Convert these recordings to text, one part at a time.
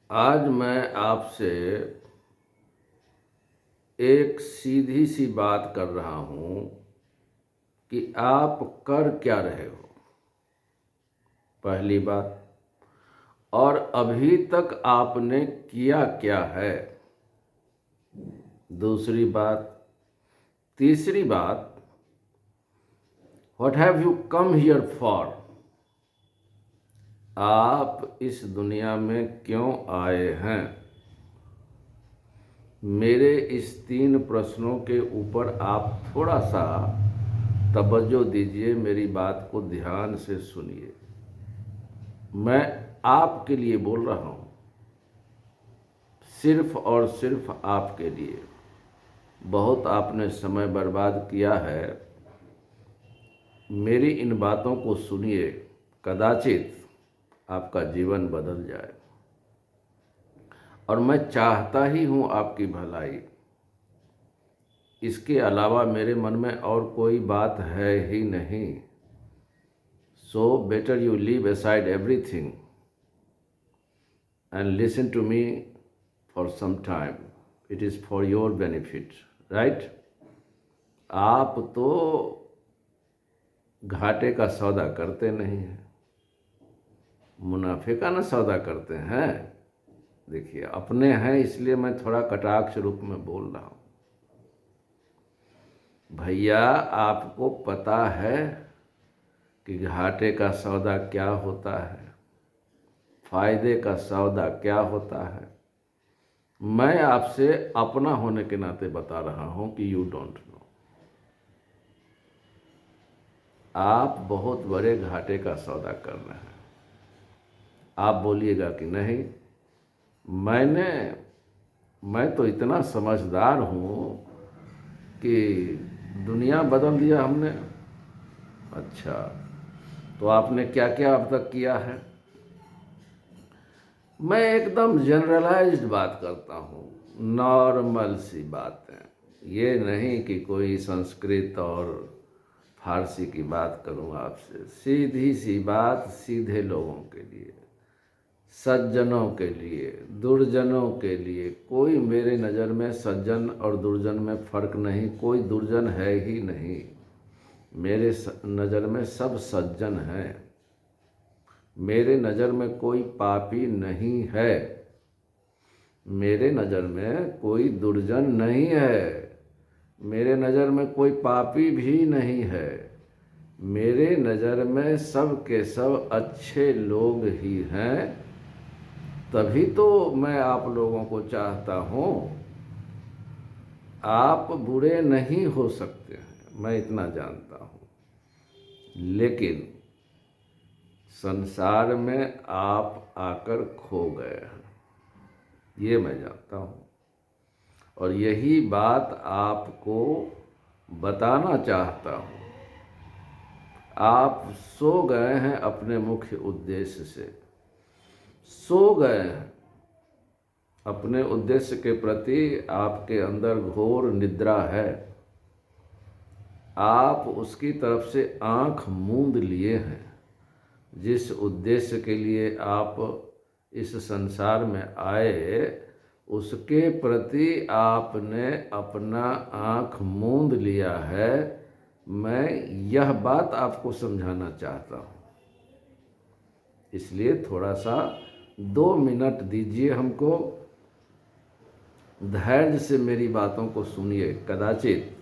आज मैं आपसे एक सीधी सी बात कर रहा हूँ कि आप कर क्या रहे हो, पहली बात। और अभी तक आपने किया क्या है, दूसरी बात। तीसरी बात, what have you come here for, आप इस दुनिया में क्यों आए हैं। मेरे इस 3 प्रश्नों के ऊपर आप थोड़ा सा तवज्जो दीजिए, मेरी बात को ध्यान से सुनिए। मैं आपके लिए बोल रहा हूँ, सिर्फ और सिर्फ आपके लिए। बहुत आपने समय बर्बाद किया है, मेरी इन बातों को सुनिए, कदाचित आपका जीवन बदल जाए। और मैं चाहता ही हूँ आपकी भलाई, इसके अलावा मेरे मन में और कोई बात है ही नहीं। So better you leave aside everything and listen to me for some time. It is for your benefit, right? आप तो घाटे का सौदा करते नहीं हैं, मुनाफे का ना सौदा करते हैं। देखिए, अपने हैं इसलिए मैं थोड़ा कटाक्ष रूप में बोल रहा हूँ। भैया, आपको पता है कि घाटे का सौदा क्या होता है, फायदे का सौदा क्या होता है। मैं आपसे अपना होने के नाते बता रहा हूं कि यू डोंट नो। आप बहुत बड़े घाटे का सौदा कर रहे हैं। आप बोलिएगा कि नहीं, मैं तो इतना समझदार हूं कि दुनिया बदल दिया हमने। अच्छा, तो आपने क्या क्या अब तक किया है। मैं एकदम जनरलाइज्ड बात करता हूँ, नॉर्मल सी बातें। ये नहीं कि कोई संस्कृत और फारसी की बात करूँ आपसे। सीधी सी बात, सीधे लोगों के लिए, सज्जनों के लिए, दुर्जनों के लिए। कोई मेरे नज़र में सज्जन और दुर्जन में फ़र्क नहीं, कोई दुर्जन है ही नहीं। मेरे नज़र में सब सज्जन हैं। मेरे नज़र में कोई पापी नहीं है। मेरे नज़र में कोई दुर्जन नहीं है। मेरे नज़र में कोई पापी भी नहीं है। मेरे नज़र में सब के सब अच्छे लोग ही हैं। तभी तो मैं आप लोगों को चाहता हूँ। आप बुरे नहीं हो सकते हैं, मैं इतना जानता हूँ, लेकिन संसार में आप आकर खो गए हैं, ये मैं जानता हूँ। और यही बात आपको बताना चाहता हूँ। आप सो गए हैं अपने मुख्य उद्देश्य से, सो गए हैं। अपने उद्देश्य के प्रति आपके अंदर घोर निद्रा है। आप उसकी तरफ से आंख मूंद लिए हैं। जिस उद्देश्य के लिए आप इस संसार में आए, उसके प्रति आपने अपना आंख मूंद लिया है। मैं यह बात आपको समझाना चाहता हूँ, इसलिए थोड़ा सा 2 मिनट दीजिए हमको। धैर्य से मेरी बातों को सुनिए। कदाचित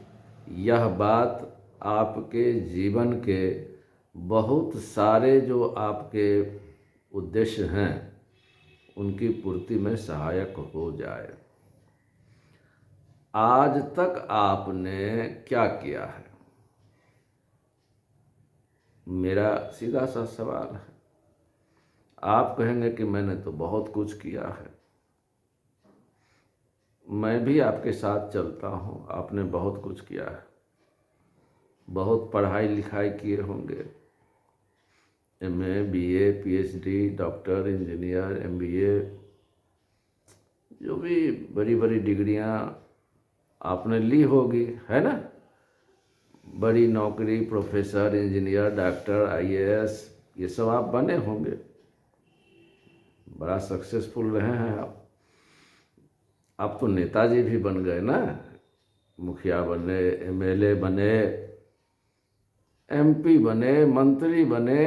यह बात आपके जीवन के बहुत सारे जो आपके उद्देश्य हैं उनकी पूर्ति में सहायक हो जाए। आज तक आपने क्या किया है, मेरा सीधा सा सवाल है। आप कहेंगे कि मैंने तो बहुत कुछ किया है। मैं भी आपके साथ चलता हूँ, आपने बहुत कुछ किया है। बहुत पढ़ाई लिखाई किए होंगे, MA, BA, PhD, doctor, engineer, MBA, जो भी बड़ी बड़ी डिग्रियाँ आपने ली होगी, है ना। बड़ी नौकरी, प्रोफेसर, इंजीनियर, डॉक्टर, IAS, ये सब आप बने होंगे। बड़ा सक्सेसफुल रहे हैं आप तो नेताजी भी बन गए ना, मुखिया बने, एमएलए बने, एमपी बने, मंत्री बने,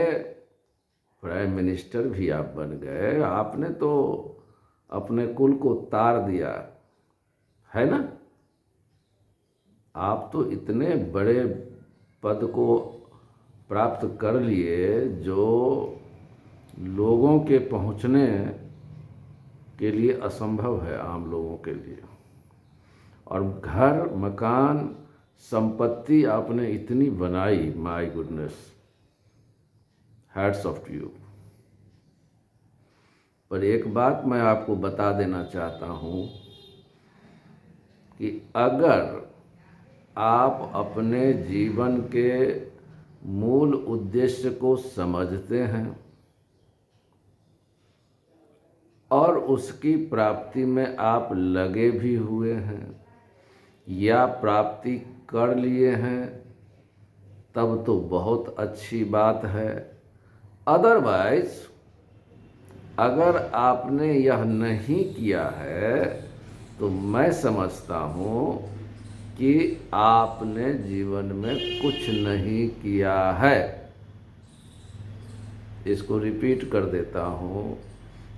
प्राइम मिनिस्टर भी आप बन गए। आपने तो अपने कुल को तार दिया है ना। आप तो इतने बड़े पद को प्राप्त कर लिए जो लोगों के पहुंचने के लिए असंभव है, आम लोगों के लिए। और घर, मकान, संपत्ति आपने इतनी बनाई, my goodness, hats off to you. पर एक बात मैं आपको बता देना चाहता हूँ कि अगर आप अपने जीवन के मूल उद्देश्य को समझते हैं और उसकी प्राप्ति में आप लगे भी हुए हैं या प्राप्ति कर लिए हैं, तब तो बहुत अच्छी बात है। अदरवाइज अगर आपने यह नहीं किया है तो मैं समझता हूँ कि आपने जीवन में कुछ नहीं किया है। इसको रिपीट कर देता हूँ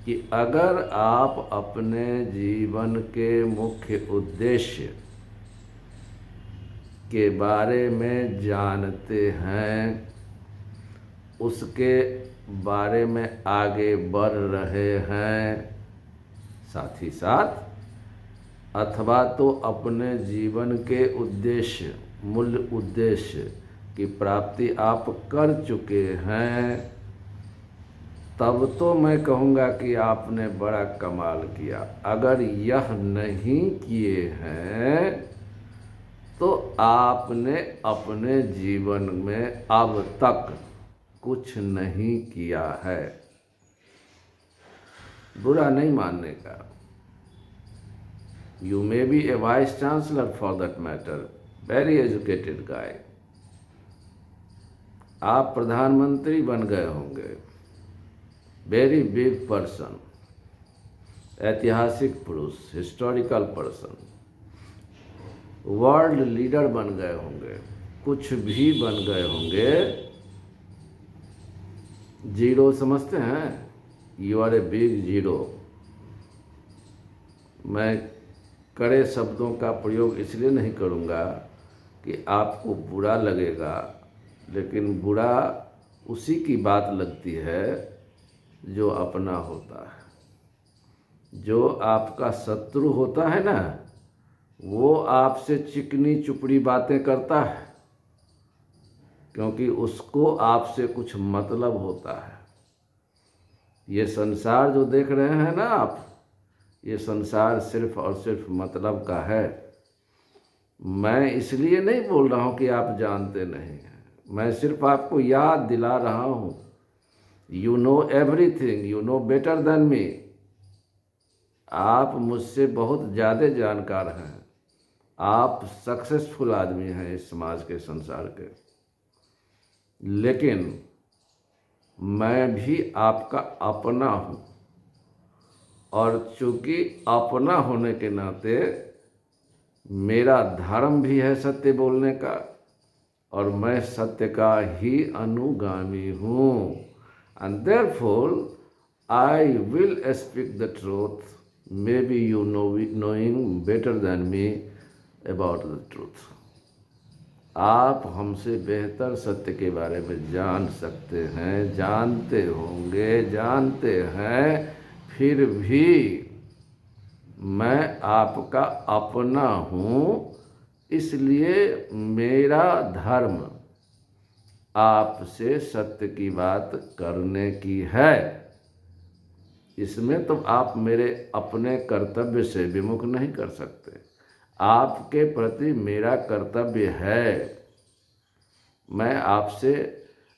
कि अगर आप अपने जीवन के मुख्य उद्देश्य के बारे में जानते हैं, उसके बारे में आगे बढ़ रहे हैं, साथ ही साथ अथवा तो अपने जीवन के उद्देश्य, मूल उद्देश्य की प्राप्ति आप कर चुके हैं, तब तो मैं कहूँगा कि आपने बड़ा कमाल किया। अगर यह नहीं किए हैं तो आपने अपने जीवन में अब तक कुछ नहीं किया है। बुरा नहीं मानने का। You may be a vice chancellor for that matter, very educated guy. आप प्रधानमंत्री बन गए होंगे, वेरी बिग पर्सन, ऐतिहासिक पुरुष, हिस्टोरिकल पर्सन, वर्ल्ड लीडर बन गए होंगे, कुछ भी बन गए होंगे। जीरो समझते हैं? You are a big zero. मैं कड़े शब्दों का प्रयोग इसलिए नहीं करूँगा कि आपको बुरा लगेगा, लेकिन बुरा उसी की बात लगती है जो अपना होता है। जो आपका शत्रु होता है ना, वो आपसे चिकनी चुपड़ी बातें करता है, क्योंकि उसको आपसे कुछ मतलब होता है। ये संसार जो देख रहे हैं ना आप, ये संसार सिर्फ और सिर्फ मतलब का है। मैं इसलिए नहीं बोल रहा हूँ कि आप जानते नहीं हैं, मैं सिर्फ आपको याद दिला रहा हूँ। You know everything, you know better than मी। आप मुझसे बहुत ज़्यादा जानकार हैं। आप सक्सेसफुल आदमी हैं इस समाज के, संसार के। लेकिन मैं भी आपका अपना हूँ, और चूँकि अपना होने के नाते मेरा धर्म भी है सत्य बोलने का, और मैं सत्य का ही अनुगामी हूँ। And therefore I will speak the truth, may be you knowing better than me about the truth. आप हमसे बेहतर सत्य के बारे में जान सकते हैं, जानते होंगे, जानते हैं, फिर भी मैं आपका अपना हूँ। इसलिए मेरा धर्म आपसे सत्य की बात करने की है। इसमें तो आप मेरे अपने कर्तव्य से विमुख नहीं कर सकते। आपके प्रति मेरा कर्तव्य है। मैं आपसे,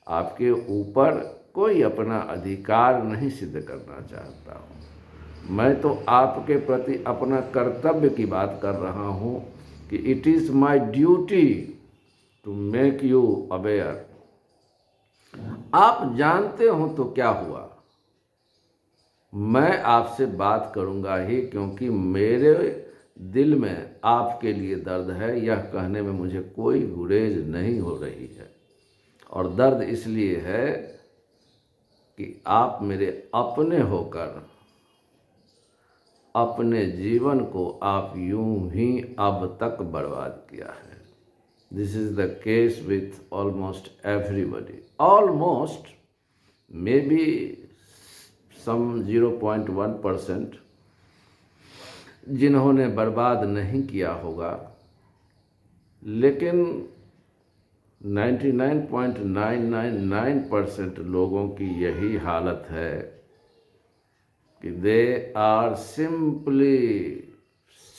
आपके ऊपर कोई अपना अधिकार नहीं सिद्ध करना चाहता हूँ। मैं तो आपके प्रति अपना कर्तव्य की बात कर रहा हूँ कि it is my duty to make you aware. आप जानते हो तो क्या हुआ, मैं आपसे बात करूंगा ही, क्योंकि मेरे दिल में आपके लिए दर्द है। यह कहने में मुझे कोई गुरेज नहीं हो रही है, और दर्द इसलिए है कि आप मेरे अपने होकर अपने जीवन को आप यूं ही अब तक बर्बाद किया है। This is the case with almost everybody, almost, maybe some 0.1% जिन्होंने बर्बाद नहीं किया होगा, लेकिन 99.999% लोगों की यही हालत है कि दे आर सिंपली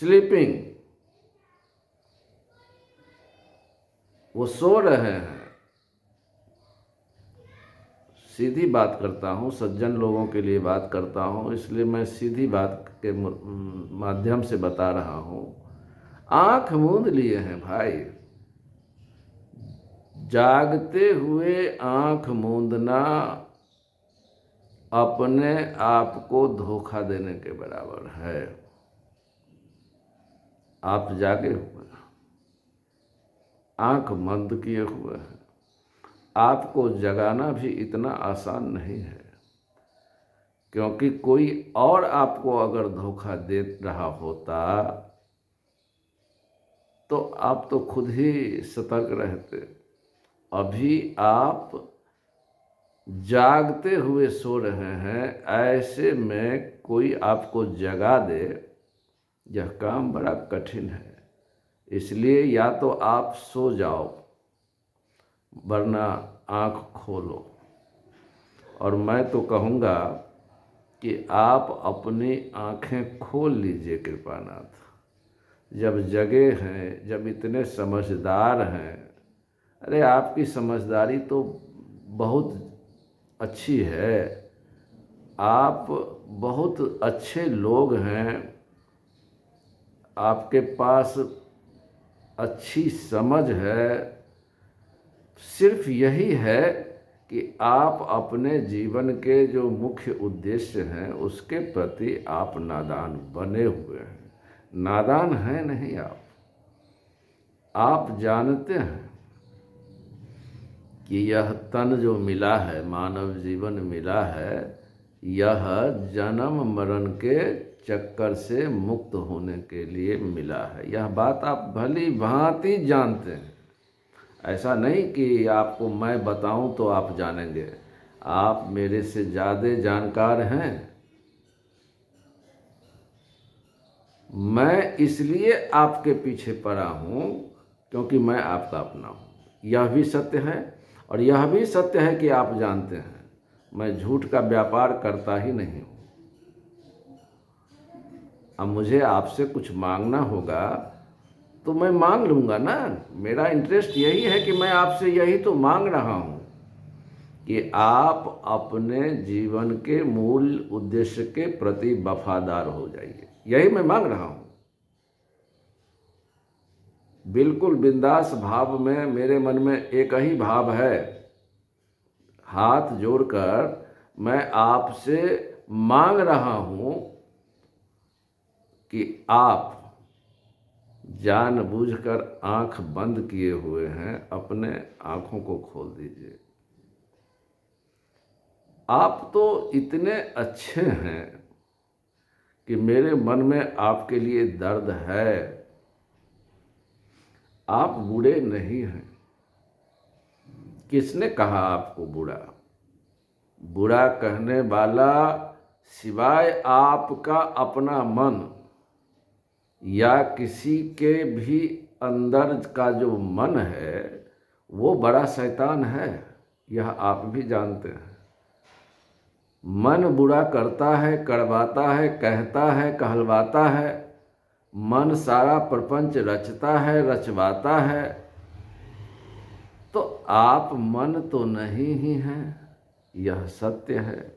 स्लीपिंग। वो सो रहे हैं। सीधी बात करता हूँ, सज्जन लोगों के लिए बात करता हूँ, इसलिए मैं सीधी बात के माध्यम से बता रहा हूँ। आंख मूंद लिए हैं भाई। जागते हुए आंख मूंदना अपने आप को धोखा देने के बराबर है। आप जागे हुए, आंख बंद किए हुए हैं। आपको जगाना भी इतना आसान नहीं है, क्योंकि कोई और आपको अगर धोखा दे रहा होता तो आप तो खुद ही सतर्क रहते। अभी आप जागते हुए सो रहे हैं, ऐसे में कोई आपको जगा दे, यह काम बड़ा कठिन है। इसलिए या तो आप सो जाओ, वरना आँख खोलो। और मैं तो कहूँगा कि आप अपनी आँखें खोल लीजिए कृपानाथ। जब जगे हैं, जब इतने समझदार हैं, अरे आपकी समझदारी तो बहुत अच्छी है, आप बहुत अच्छे लोग हैं, आपके पास अच्छी समझ है। सिर्फ यही है कि आप अपने जीवन के जो मुख्य उद्देश्य हैं उसके प्रति आप नादान बने हुए हैं। नादान हैं नहीं आप जानते हैं कि यह तन जो मिला है, मानव जीवन मिला है, यह जन्म मरण के चक्कर से मुक्त होने के लिए मिला है। यह बात आप भली भांति जानते हैं। ऐसा नहीं कि आपको मैं बताऊं तो आप जानेंगे। आप मेरे से ज़्यादा जानकार हैं। मैं इसलिए आपके पीछे पड़ा हूँ क्योंकि मैं आपका अपना हूँ। यह भी सत्य है, और यह भी सत्य है कि आप जानते हैं मैं झूठ का व्यापार करता ही नहीं हूँ। अब मुझे आपसे कुछ मांगना होगा तो मैं मांग लूँगा ना। मेरा इंटरेस्ट यही है कि मैं आपसे यही तो मांग रहा हूँ कि आप अपने जीवन के मूल उद्देश्य के प्रति वफादार हो जाइए। यही मैं मांग रहा हूँ। बिल्कुल बिंदास भाव में मेरे मन में एक ही भाव है। हाथ जोड़कर मैं आपसे मांग रहा हूँ कि आप जानबूझकर आंख बंद किए हुए हैं, अपने आंखों को खोल दीजिए। आप तो इतने अच्छे हैं कि मेरे मन में आपके लिए दर्द है। आप बुरे नहीं हैं। किसने कहा आपको बुरा? बुरा कहने वाला सिवाय आपका अपना मन या किसी के भी अंदर का जो मन है वो बड़ा शैतान है। यह आप भी जानते हैं। मन बुरा करता है, करवाता है, कहता है, कहलवाता है। मन सारा प्रपंच रचता है, रचवाता है। तो आप मन तो नहीं ही हैं, यह सत्य है।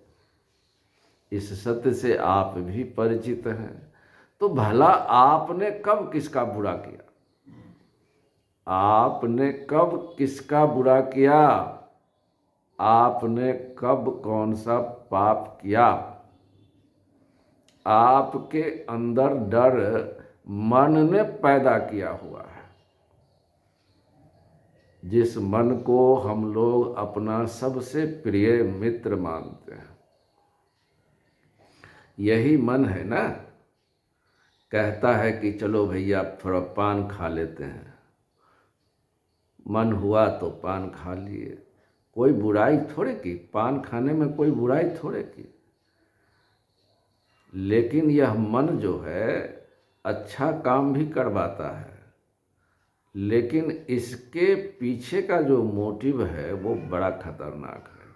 इस सत्य से आप भी परिचित हैं। तो भला आपने कब किसका बुरा किया? आपने कब किसका बुरा किया? आपने कब कौन सा पाप किया? आपके अंदर डर मन ने पैदा किया हुआ है, जिस मन को हम लोग अपना सबसे प्रिय मित्र मानते हैं। यही मन है ना, कहता है कि चलो भैया थोड़ा पान खा लेते हैं। मन हुआ तो पान खा लिए, कोई बुराई थोड़े की, पान खाने में कोई बुराई थोड़े की। लेकिन यह मन जो है अच्छा काम भी करवाता है, लेकिन इसके पीछे का जो मोटिव है वो बड़ा खतरनाक है।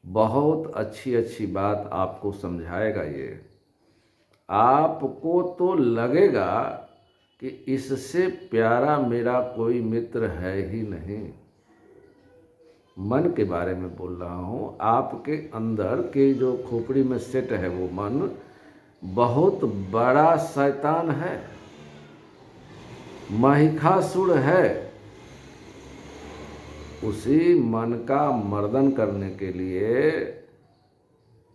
बहुत अच्छी अच्छी बात आपको समझाएगा ये। आपको तो लगेगा कि इससे प्यारा मेरा कोई मित्र है ही नहीं। मन के बारे में बोल रहा हूँ। आपके अंदर के जो खोपड़ी में सेट है वो मन बहुत बड़ा शैतान है, महिषासुर है। उसी मन का मर्दन करने के लिए,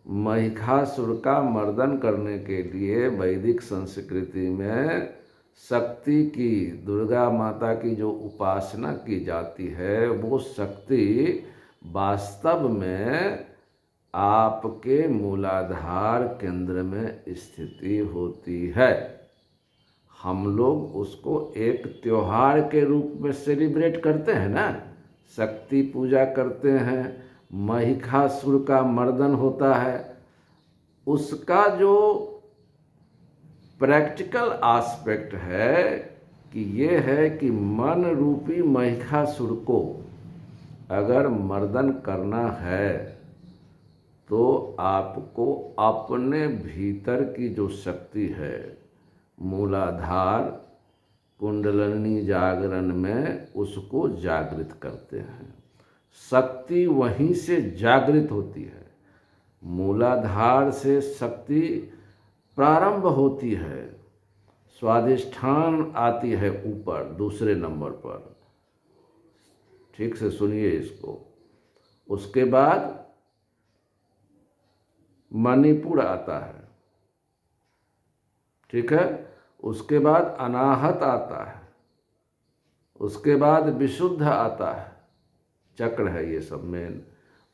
महिषासुर का मर्दन करने के लिए वैदिक संस्कृति में शक्ति की, दुर्गा माता की जो उपासना की जाती है, वो शक्ति वास्तव में आपके मूलाधार केंद्र में स्थिति होती है। हम लोग उसको एक त्योहार के रूप में सेलिब्रेट करते हैं ना, शक्ति पूजा करते हैं, महिषासुर का मर्दन होता है। उसका जो प्रैक्टिकल एस्पेक्ट है कि ये है कि मन रूपी महिषासुर को अगर मर्दन करना है तो आपको अपने भीतर की जो शक्ति है, मूलाधार कुंडलिनी जागरण में, उसको जागृत करते हैं। शक्ति वहीं से जागृत होती है, मूलाधार से शक्ति प्रारंभ होती है, स्वाधिष्ठान आती है ऊपर दूसरे नंबर पर। ठीक से सुनिए इसको। उसके बाद मणिपुर आता है, ठीक है। उसके बाद अनाहत आता है, उसके बाद विशुद्ध आता है, चक्र है ये सब मेन।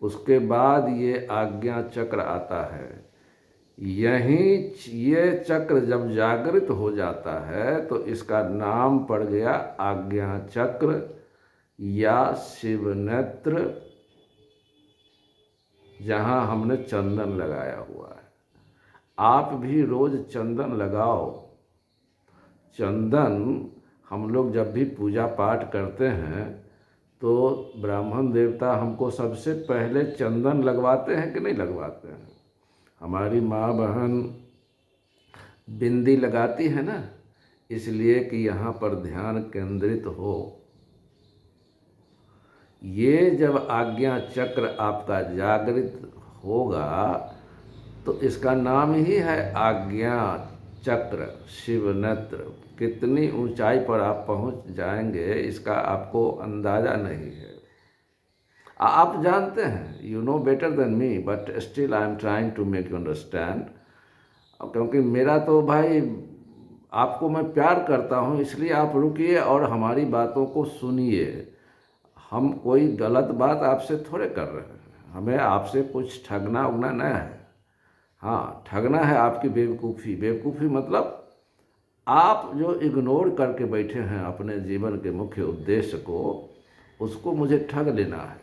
उसके बाद ये आज्ञा चक्र आता है। यहीं ये चक्र जब जागृत हो जाता है तो इसका नाम पड़ गया आज्ञा चक्र या शिव नेत्र, जहाँ हमने चंदन लगाया हुआ है। आप भी रोज चंदन लगाओ। चंदन हम लोग जब भी पूजा पाठ करते हैं तो ब्राह्मण देवता हमको सबसे पहले चंदन लगवाते हैं कि नहीं लगवाते हैं? हमारी माँ बहन बिंदी लगाती है ना, इसलिए कि यहाँ पर ध्यान केंद्रित हो। ये जब आज्ञा चक्र आपका जागृत होगा तो इसका नाम ही है आज्ञा चक्र, शिव नेत्र। कितनी ऊंचाई पर आप पहुंच जाएंगे इसका आपको अंदाज़ा नहीं है। आप जानते हैं, you know better than me, but still I am trying to make you understand. क्योंकि मेरा तो भाई आपको मैं प्यार करता हूँ, इसलिए आप रुकिए और हमारी बातों को सुनिए। हम कोई गलत बात आपसे थोड़े कर रहे हैं, हमें आपसे कुछ ठगना उगना नहीं है। हाँ, ठगना है आपकी बेवकूफ़ी। बेवकूफ़ी मतलब आप जो इग्नोर करके बैठे हैं अपने जीवन के मुख्य उद्देश्य को, उसको मुझे ठग लेना है।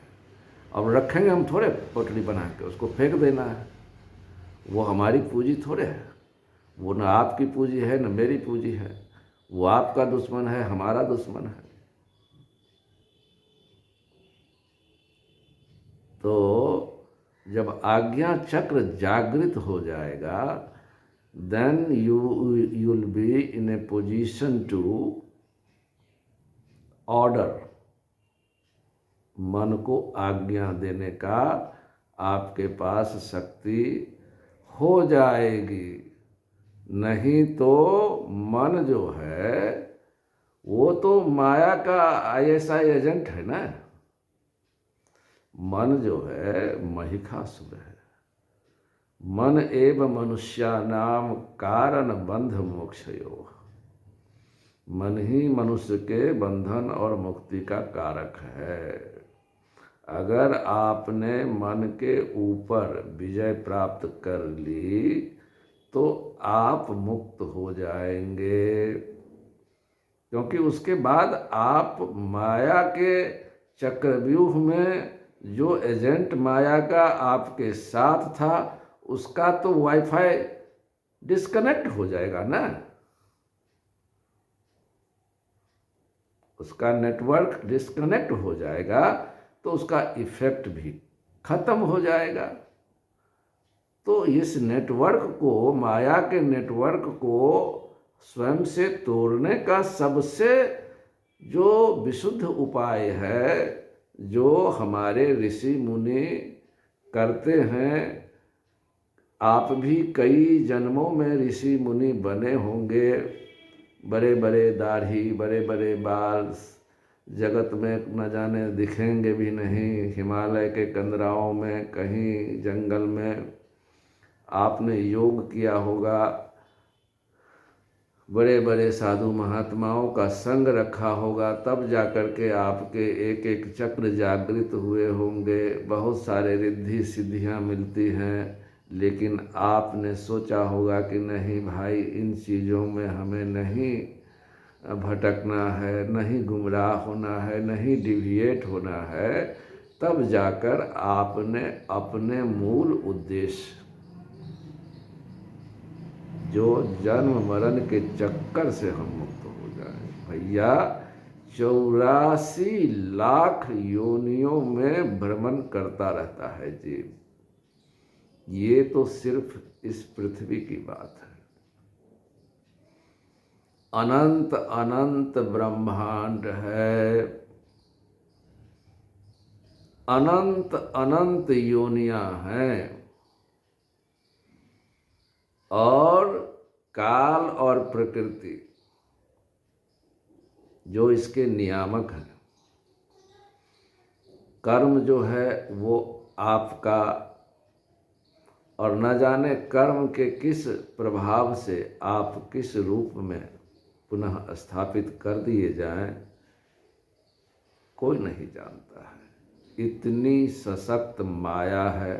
अब रखेंगे हम थोड़े पोटली बना के, उसको फेंक देना है। वो हमारी पूंजी थोड़े है, वो ना आपकी पूंजी है ना मेरी पूंजी है। वो आपका दुश्मन है, हमारा दुश्मन है। तो जब आज्ञा चक्र जागृत हो जाएगा, then you will be in a position to order. मन को आज्ञा देने का आपके पास शक्ति हो जाएगी। नहीं तो मन जो है वो तो माया का ISI एजेंट है ना। मन जो है महिषासुर है, मन एव मनुष्यानाम कारण बंध मोक्षयोः। मन ही मनुष्य के बंधन और मुक्ति का कारक है। अगर आपने मन के ऊपर विजय प्राप्त कर ली तो आप मुक्त हो जाएंगे, क्योंकि उसके बाद आप माया के चक्रव्यूह में जो एजेंट माया का आपके साथ था उसका तो वाईफाई डिस्कनेक्ट हो जाएगा ना, उसका नेटवर्क डिस्कनेक्ट हो जाएगा तो उसका इफेक्ट भी खत्म हो जाएगा। तो इस नेटवर्क को, माया के नेटवर्क को स्वयं से तोड़ने का सबसे जो विशुद्ध उपाय है, जो हमारे ऋषि मुनि करते हैं, आप भी कई जन्मों में ऋषि मुनि बने होंगे, बड़े बड़े दाढ़ी, बड़े बड़े बाल, जगत में न जाने दिखेंगे भी नहीं, हिमालय के कंदराओं में, कहीं जंगल में आपने योग किया होगा, बड़े बड़े साधु महात्माओं का संग रखा होगा, तब जाकर के आपके एक एक चक्र जागृत हुए होंगे, बहुत सारे रिद्धि सिद्धियां मिलती हैं। लेकिन आपने सोचा होगा कि नहीं भाई, इन चीज़ों में हमें नहीं भटकना है, नहीं गुमराह होना है, नहीं डिविएट होना है। तब जाकर आपने अपने मूल उद्देश्य, जो जन्म मरण के चक्कर से हम मुक्त हो जाएं। भैया 84 लाख योनियों में भ्रमण करता रहता है जीव। ये तो सिर्फ इस पृथ्वी की बात है। अनंत अनंत ब्रह्मांड है, अनंत अनंत योनियां हैं, और काल और प्रकृति जो इसके नियामक हैं। कर्म जो है वो आपका, और न जाने कर्म के किस प्रभाव से आप किस रूप में पुनः स्थापित कर दिए जाएं, कोई नहीं जानता है। इतनी सशक्त माया है,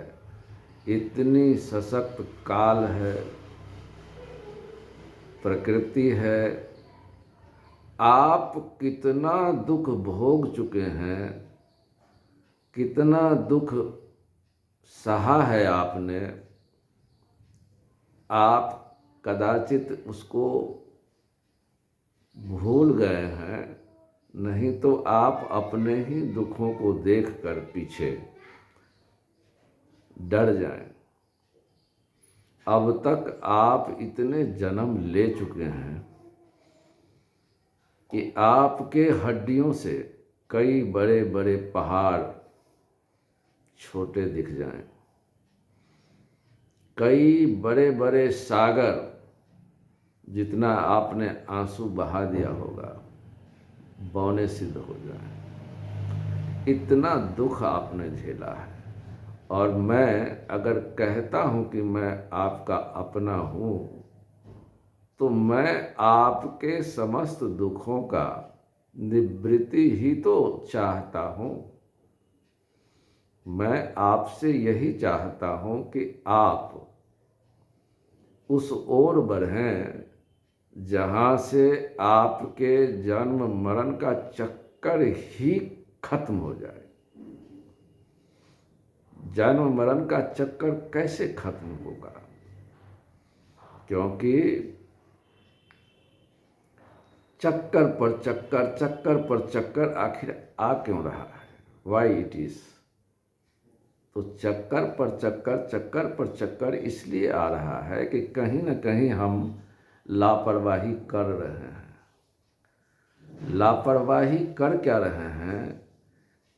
इतनी सशक्त काल है, प्रकृति है। आप कितना दुख भोग चुके हैं, कितना दुख सहा है आपने, आप कदाचित उसको भूल गए हैं, नहीं तो आप अपने ही दुखों को देखकर पीछे डर जाएं। अब तक आप इतने जन्म ले चुके हैं कि आपके हड्डियों से कई बड़े बड़े पहाड़ छोटे दिख जाएं, कई बड़े बड़े सागर जितना आपने आंसू बहा दिया होगा बौने सिद्ध हो जाए। इतना दुख आपने झेला है। और मैं अगर कहता हूँ कि मैं आपका अपना हूँ, तो मैं आपके समस्त दुखों का निवृत्ति ही तो चाहता हूँ। मैं आपसे यही चाहता हूँ कि आप उस ओर बढ़ें जहाँ से आपके जन्म मरण का चक्कर ही खत्म हो जाए। जन्म मरण का चक्कर कैसे खत्म होगा? क्योंकि चक्कर पर चक्कर, चक्कर पर चक्कर आखिर आ क्यों रहा है? Why it is? तो चक्कर पर चक्कर, चक्कर पर चक्कर इसलिए आ रहा है कि कहीं न कहीं हम लापरवाही कर रहे हैं। लापरवाही कर क्या रहे हैं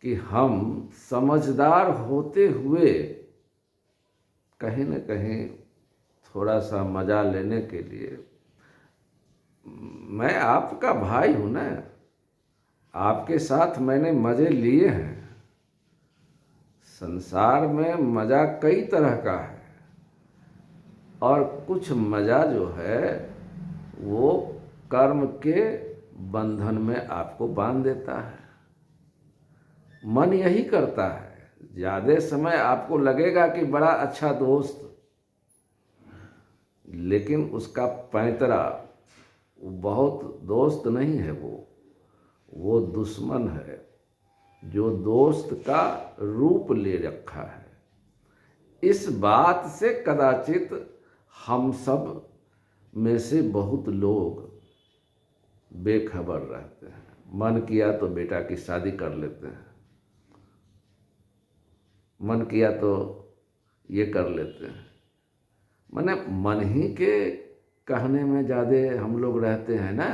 कि हम समझदार होते हुए कहीं न कहीं थोड़ा सा मजा लेने के लिए, मैं आपका भाई हूँ ना, आपके साथ मैंने मज़े लिए हैं। संसार में मज़ा कई तरह का है। और कुछ मज़ा जो है वो कर्म के बंधन में आपको बांध देता है। मन यही करता है। ज़्यादा समय आपको लगेगा कि बड़ा अच्छा दोस्त, लेकिन उसका पैंतरा वो बहुत दोस्त नहीं है, वो दुश्मन है जो दोस्त का रूप ले रखा है। इस बात से कदाचित हम सब में से बहुत लोग बेखबर रहते हैं। मन किया तो बेटा की शादी कर लेते हैं, मन किया तो ये कर लेते हैं। माने मन ही के कहने में ज़्यादा हम लोग रहते हैं ना।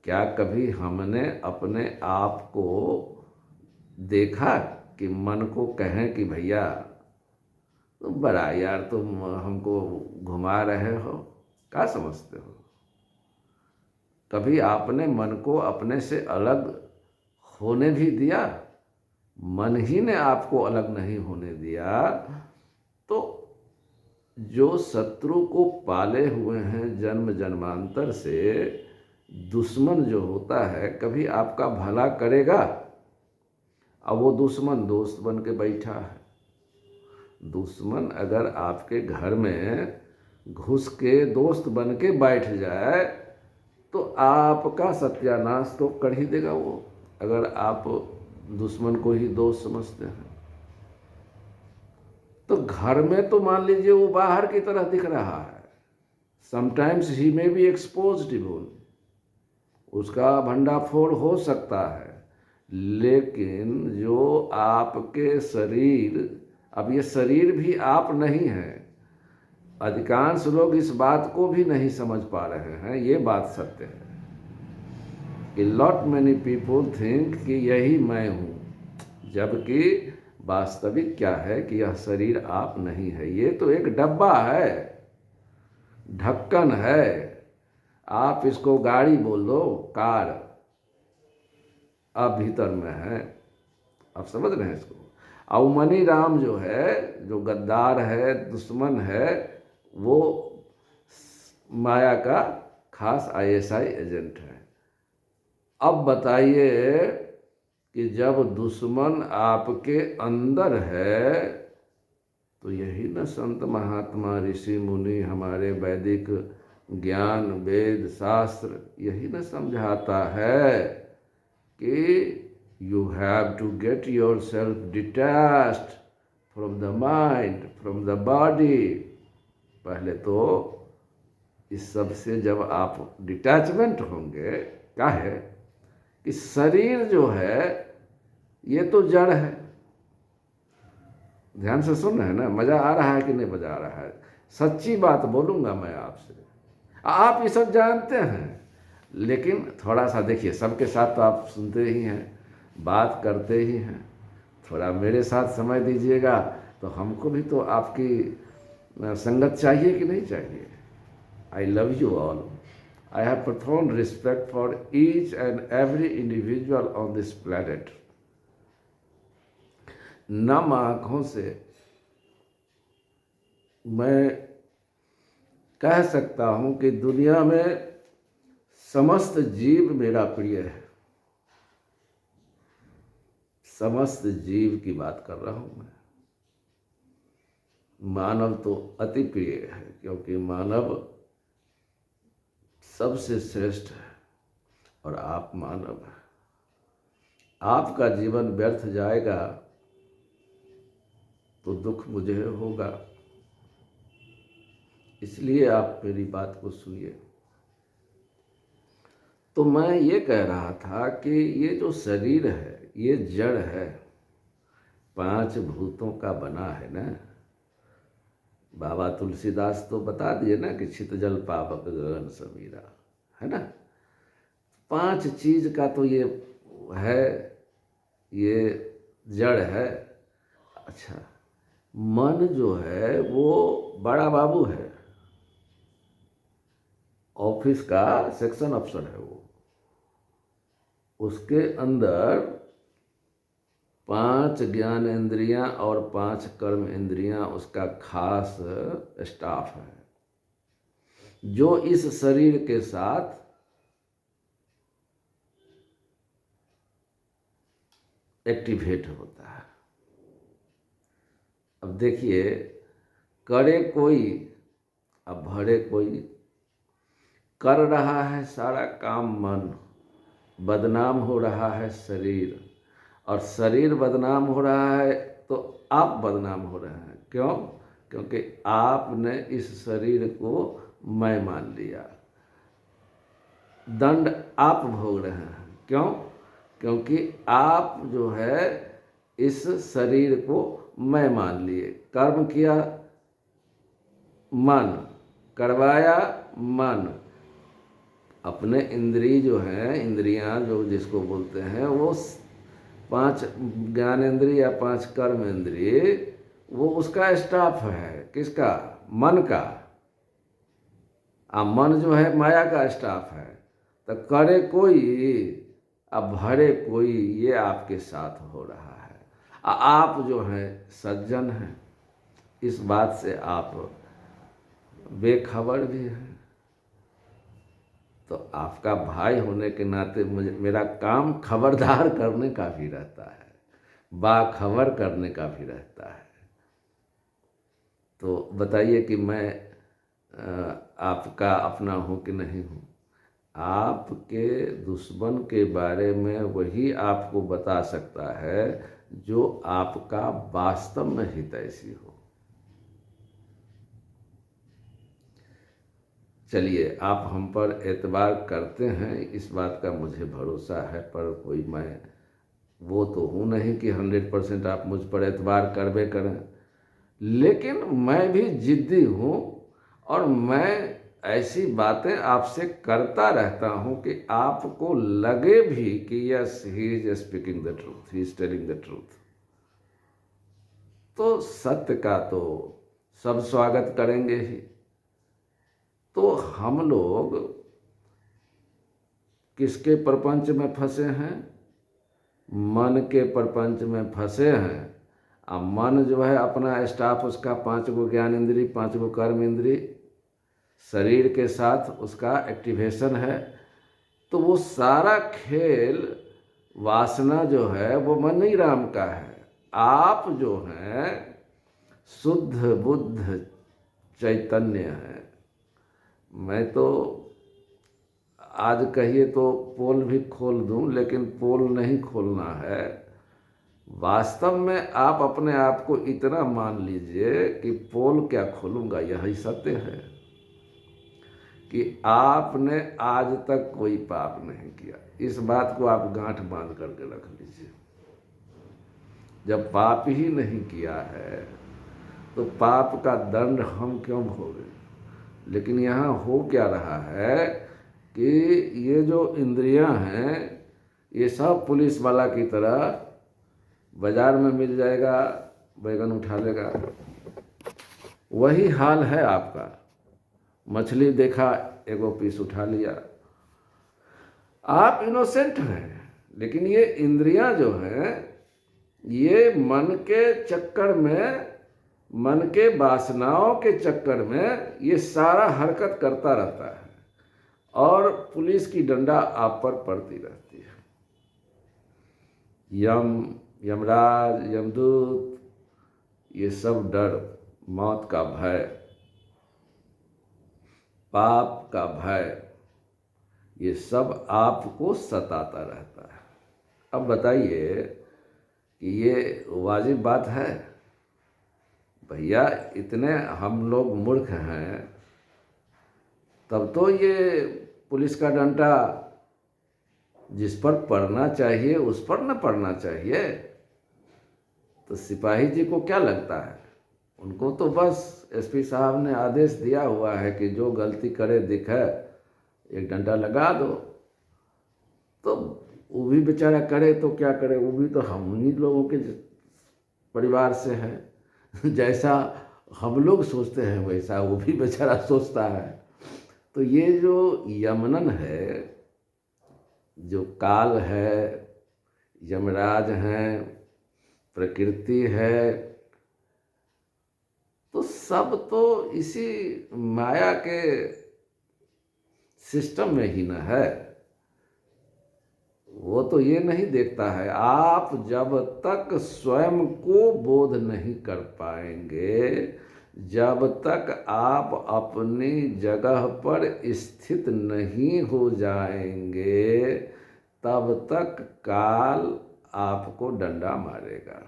क्या कभी हमने अपने आप को देखा कि मन को कहें कि भैया तुम बड़ा यार, तुम हमको घुमा रहे हो, क्या समझते हो? कभी आपने मन को अपने से अलग होने भी दिया? मन ही ने आपको अलग नहीं होने दिया। तो जो शत्रु को पाले हुए हैं जन्म जन्मांतर से, दुश्मन जो होता है कभी आपका भला करेगा? अब वो दुश्मन दोस्त बन के बैठा है। दुश्मन अगर आपके घर में घुस के दोस्त बन के बैठ जाए तो आपका सत्यानाश तो कर ही देगा वो, अगर आप दुश्मन को ही दोस्त समझते हैं। तो घर में तो मान लीजिए वो बाहर की तरह दिख रहा है, समटाइम्स ही में बी एक्सपोज्ड इवन, उसका भंडाफोड़ हो सकता है, लेकिन जो आपके शरीर, अब ये शरीर भी आप नहीं है। अधिकांश लोग इस बात को भी नहीं समझ पा रहे हैं। ये बात सत्य है कि लॉट मैनी पीपल थिंक कि यही मैं हूँ, जबकि वास्तविक क्या है कि यह शरीर आप नहीं है। ये तो एक डब्बा है, ढक्कन है। आप इसको गाड़ी बोल दो, कार, अब भीतर में है। आप समझ रहे हैं इसको? और मनी राम जो है, जो गद्दार है, दुश्मन है, वो माया का खास ISI एजेंट है। अब बताइए कि जब दुश्मन आपके अंदर है तो यही न संत महात्मा ऋषि मुनि, हमारे वैदिक ज्ञान, वेद शास्त्र यही न समझाता है कि you have to get yourself detached from the mind, from the body। पहले तो इस सब से जब आप डिटैचमेंट होंगे, क्या है कि शरीर जो है ये तो जड़ है। ध्यान से सुन रहे हैं ना? मज़ा आ रहा है कि नहीं मज़ा आ रहा है? सच्ची बात बोलूँगा मैं आपसे, आप ये सब जानते हैं, लेकिन थोड़ा सा देखिए, सबके साथ तो आप सुनते ही हैं, बात करते ही हैं। थोड़ा मेरे साथ समय दीजिएगा तो हमको भी तो आपकी संगत चाहिए कि नहीं चाहिए? I love you all. I have profound respect for each and every individual on this planet। नम आँखों से मैं कह सकता हूँ कि दुनिया में समस्त जीव मेरा प्रिय है। समस्त जीव की बात कर रहा हूँ मैं। मानव तो अति प्रिय है, क्योंकि मानव सबसे श्रेष्ठ है और आप मानव हैं। आपका जीवन व्यर्थ जाएगा तो दुख मुझे होगा, इसलिए आप मेरी बात को सुनिए। तो मैं ये कह रहा था कि ये जो शरीर है ये जड़ है, 5 भूतों का बना है ना। बाबा तुलसीदास तो बता दिए ना कि छित जल पावक गगन समीरा, है ना। 5 चीज का तो ये है, ये जड़ है। अच्छा, मन जो है वो बड़ा बाबू है, ऑफिस का सेक्शन अफसर है वो। उसके अंदर 5 ज्ञान इंद्रियां और 5 कर्म इंद्रियां उसका खास स्टाफ है। जो इस शरीर के साथ एक्टिवेट होता है। अब देखिए, करे कोई अब भरे कोई, कर रहा है सारा काम मन, बदनाम हो रहा है शरीर, और शरीर बदनाम हो रहा है तो आप बदनाम हो रहे हैं। क्यों? क्योंकि आपने इस शरीर को मैं मान लिया। दंड आप भोग रहे हैं। क्यों? क्योंकि आप जो है इस शरीर को मैं मान लिए। कर्म किया मन, करवाया मन। अपने इंद्रिय जो हैं, इंद्रियां जो जिसको बोलते हैं, वो 5 ज्ञानेंद्रिय या 5 कर्म इंद्रिय, वो उसका स्टाफ है। किसका? मन का। मन जो है माया का स्टाफ है। तो करे कोई अब भरे कोई, ये आपके साथ हो रहा है। आप जो हैं सज्जन हैं, इस बात से आप बेखबर भी हैं। तो आपका भाई होने के नाते मुझे मेरा काम खबरदार करने का भी रहता है, बाखबर करने का भी रहता है। तो बताइए कि मैं आपका अपना हूँ कि नहीं हूँ। आपके दुश्मन के बारे में वही आपको बता सकता है जो आपका वास्तव में हितैषी हो। चलिए, आप हम पर एतबार करते हैं, इस बात का मुझे भरोसा है। पर कोई मैं वो तो हूँ नहीं कि 100% आप मुझ पर एतबार करबे करें। लेकिन मैं भी जिद्दी हूँ, और मैं ऐसी बातें आपसे करता रहता हूँ कि आपको लगे भी कि yes, he is speaking the truth, he is telling the truth. तो सत्य का तो सब स्वागत करेंगे ही। तो हम लोग किसके प्रपंच में फंसे हैं? मन के प्रपंच में फंसे हैं। अब मन जो है अपना स्टाफ, उसका 5 गो ज्ञान इंद्रिय, 5 गो कर्म इंद्रिय, शरीर के साथ उसका एक्टिवेशन है। तो वो सारा खेल वासना जो है वो मन ही राम का है। आप जो हैं शुद्ध बुद्ध चैतन्य है। मैं तो आज कहिए तो पोल भी खोल दूं, लेकिन पोल नहीं खोलना है। वास्तव में आप अपने आप को इतना मान लीजिए कि पोल क्या खोलूंगा, यही सत्य है कि आपने आज तक कोई पाप नहीं किया। इस बात को आप गांठ बांध करके रख लीजिए। जब पाप ही नहीं किया है तो पाप का दंड हम क्यों भोगें? लेकिन यहाँ हो क्या रहा है कि ये जो इंद्रियां हैं, ये सब पुलिस वाला की तरह बाजार में मिल जाएगा, बैगन उठा लेगा। वही हाल है आपका। मछली देखा, एगो पीस उठा लिया। आप इनोसेंट हैं, लेकिन ये इंद्रियां जो हैं, ये मन के चक्कर में, मन के वासनाओं के चक्कर में ये सारा हरकत करता रहता है, और पुलिस की डंडा आप पर पड़ती रहती है। यमराज, यमदूत, ये सब डर, मौत का भय, पाप का भय, ये सब आपको सताता रहता है। अब बताइए कि ये वाजिब बात है? भैया, इतने हम लोग मूर्ख हैं, तब तो ये पुलिस का डंडा जिस पर पड़ना चाहिए उस पर न पड़ना चाहिए। तो सिपाही जी को क्या लगता है? उनको तो बस एसपी साहब ने आदेश दिया हुआ है कि जो गलती करे दिखे, एक डंडा लगा दो। तो वो भी बेचारा करे तो क्या करे, वो भी तो हम ही लोगों के परिवार से है। जैसा हम लोग सोचते हैं वैसा वो भी बेचारा सोचता है। तो ये जो यमनन है, जो काल है, यमराज हैं, प्रकृति है, तो सब तो इसी माया के सिस्टम में ही न है। वो तो ये नहीं देखता है, आप जब तक स्वयं को बोध नहीं कर पाएंगे, जब तक आप अपनी जगह पर स्थित नहीं हो जाएंगे, तब तक काल आपको डंडा मारेगा।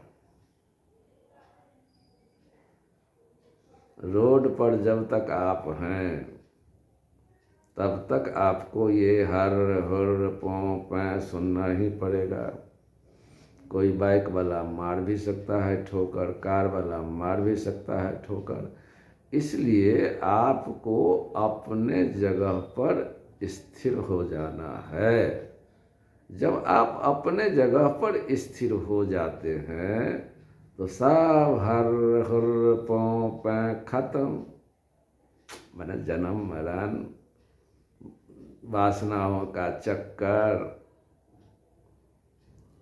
रोड पर जब तक आप हैं, तब तक आपको ये हर हुर पों पैं सुनना ही पड़ेगा। कोई बाइक वाला मार भी सकता है ठोकर, कार वाला मार भी सकता है ठोकर। इसलिए आपको अपने जगह पर स्थिर हो जाना है। जब आप अपने जगह पर स्थिर हो जाते हैं तो सब हर हुर पों पैं खत्म। मैंने जन्म मरण, वासनाओं का चक्कर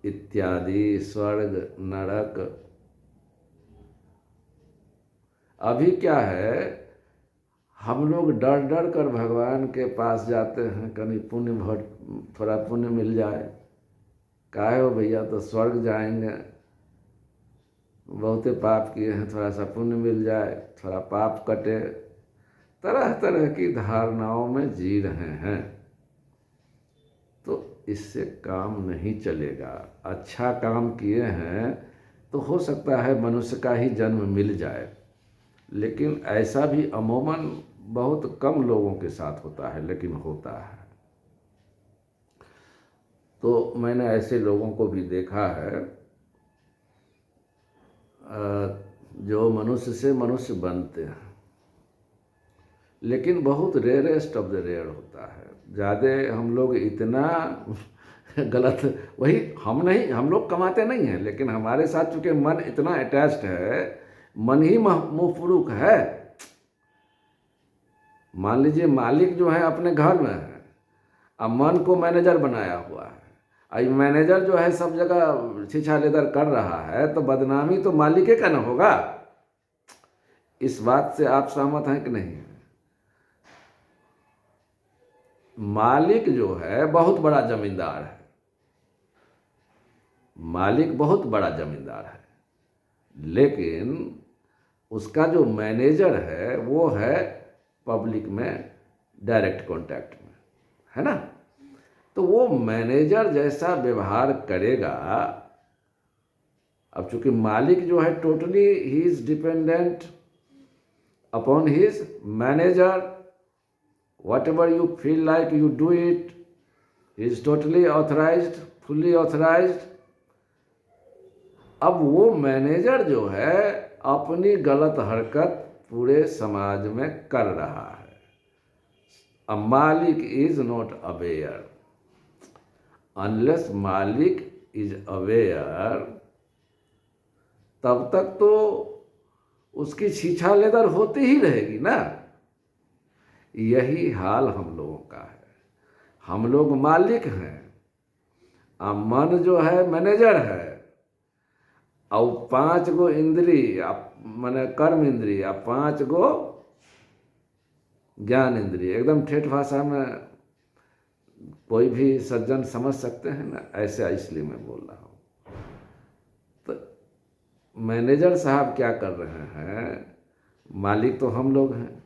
इत्यादि, स्वर्ग नरक। अभी क्या है, हम लोग डर डर कर भगवान के पास जाते हैं, कहीं पुण्य थोड़ा पुण्य मिल जाए। काहे हो भैया, तो स्वर्ग जाएंगे, बहुते पाप किए हैं, थोड़ा सा पुण्य मिल जाए, थोड़ा पाप कटे। तरह तरह की धारणाओं में जी रहे हैं, तो इससे काम नहीं चलेगा। अच्छा काम किए हैं तो हो सकता है मनुष्य का ही जन्म मिल जाए, लेकिन ऐसा भी अमूमन बहुत कम लोगों के साथ होता है, लेकिन होता है। तो मैंने ऐसे लोगों को भी देखा है जो मनुष्य से मनुष्य बनते हैं, लेकिन बहुत रेयरेस्ट ऑफ द रेयर होता है। ज़्यादा हम लोग इतना गलत, वही हम लोग कमाते नहीं हैं, लेकिन हमारे साथ चूंकि मन इतना अटैच्ड है, मन ही मुफरुक है। मान लीजिए मालिक जो है अपने घर में है, अब मन को मैनेजर बनाया हुआ है। अब मैनेजर जो है सब जगह छीछा लेदर कर रहा है, तो बदनामी तो मालिक का ना होगा। इस बात से आप सहमत हैं कि नहीं? मालिक जो है बहुत बड़ा जमींदार है, मालिक बहुत बड़ा जमींदार है, लेकिन उसका जो मैनेजर है वो है पब्लिक में डायरेक्ट कांटेक्ट में, है ना। तो वो मैनेजर जैसा व्यवहार करेगा। अब चूंकि मालिक जो है totally he is dependent upon his manager, whatever you feel like you do it, he is totally authorized, fully authorized। अब वो मैनेजर जो है अपनी गलत हरकत पूरे समाज में कर रहा है। अब मालिक इज नॉट अवेयर। अनलेस मालिक इज अवेयर, तब तक तो उसकी छीछा लेदर होती ही रहेगी ना। यही हाल हम लोगों का है। हम लोग मालिक हैं, अब मन जो है मैनेजर है, और 5 गो इंद्री माने कर्म इंद्री, 5 गो ज्ञान इंद्री। एकदम ठेठ भाषा में कोई भी सज्जन समझ सकते हैं ना, ऐसे इसलिए मैं बोल रहा हूँ। तो मैनेजर साहब क्या कर रहे हैं, मालिक तो हम लोग हैं,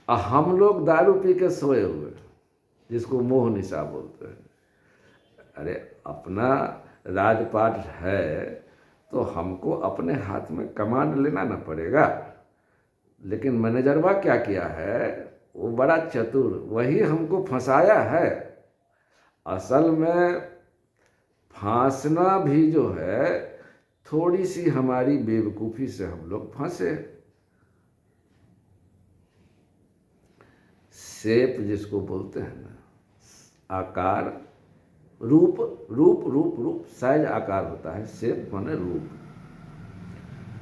हम लोग दारू पी के सोए हुए, जिसको मोह निशा बोलते हैं। अरे अपना राजपाट है तो हमको अपने हाथ में कमांड लेना ना पड़ेगा। लेकिन मैनेजरवा क्या किया है, वो बड़ा चतुर, वही हमको फंसाया है। असल में फांसना भी जो है थोड़ी सी हमारी बेवकूफ़ी से हम लोग फंसे। शेप जिसको बोलते हैं ना, आकार, रूप, रूप रूप रूप साइज आकार होता है, शेप माने रूप।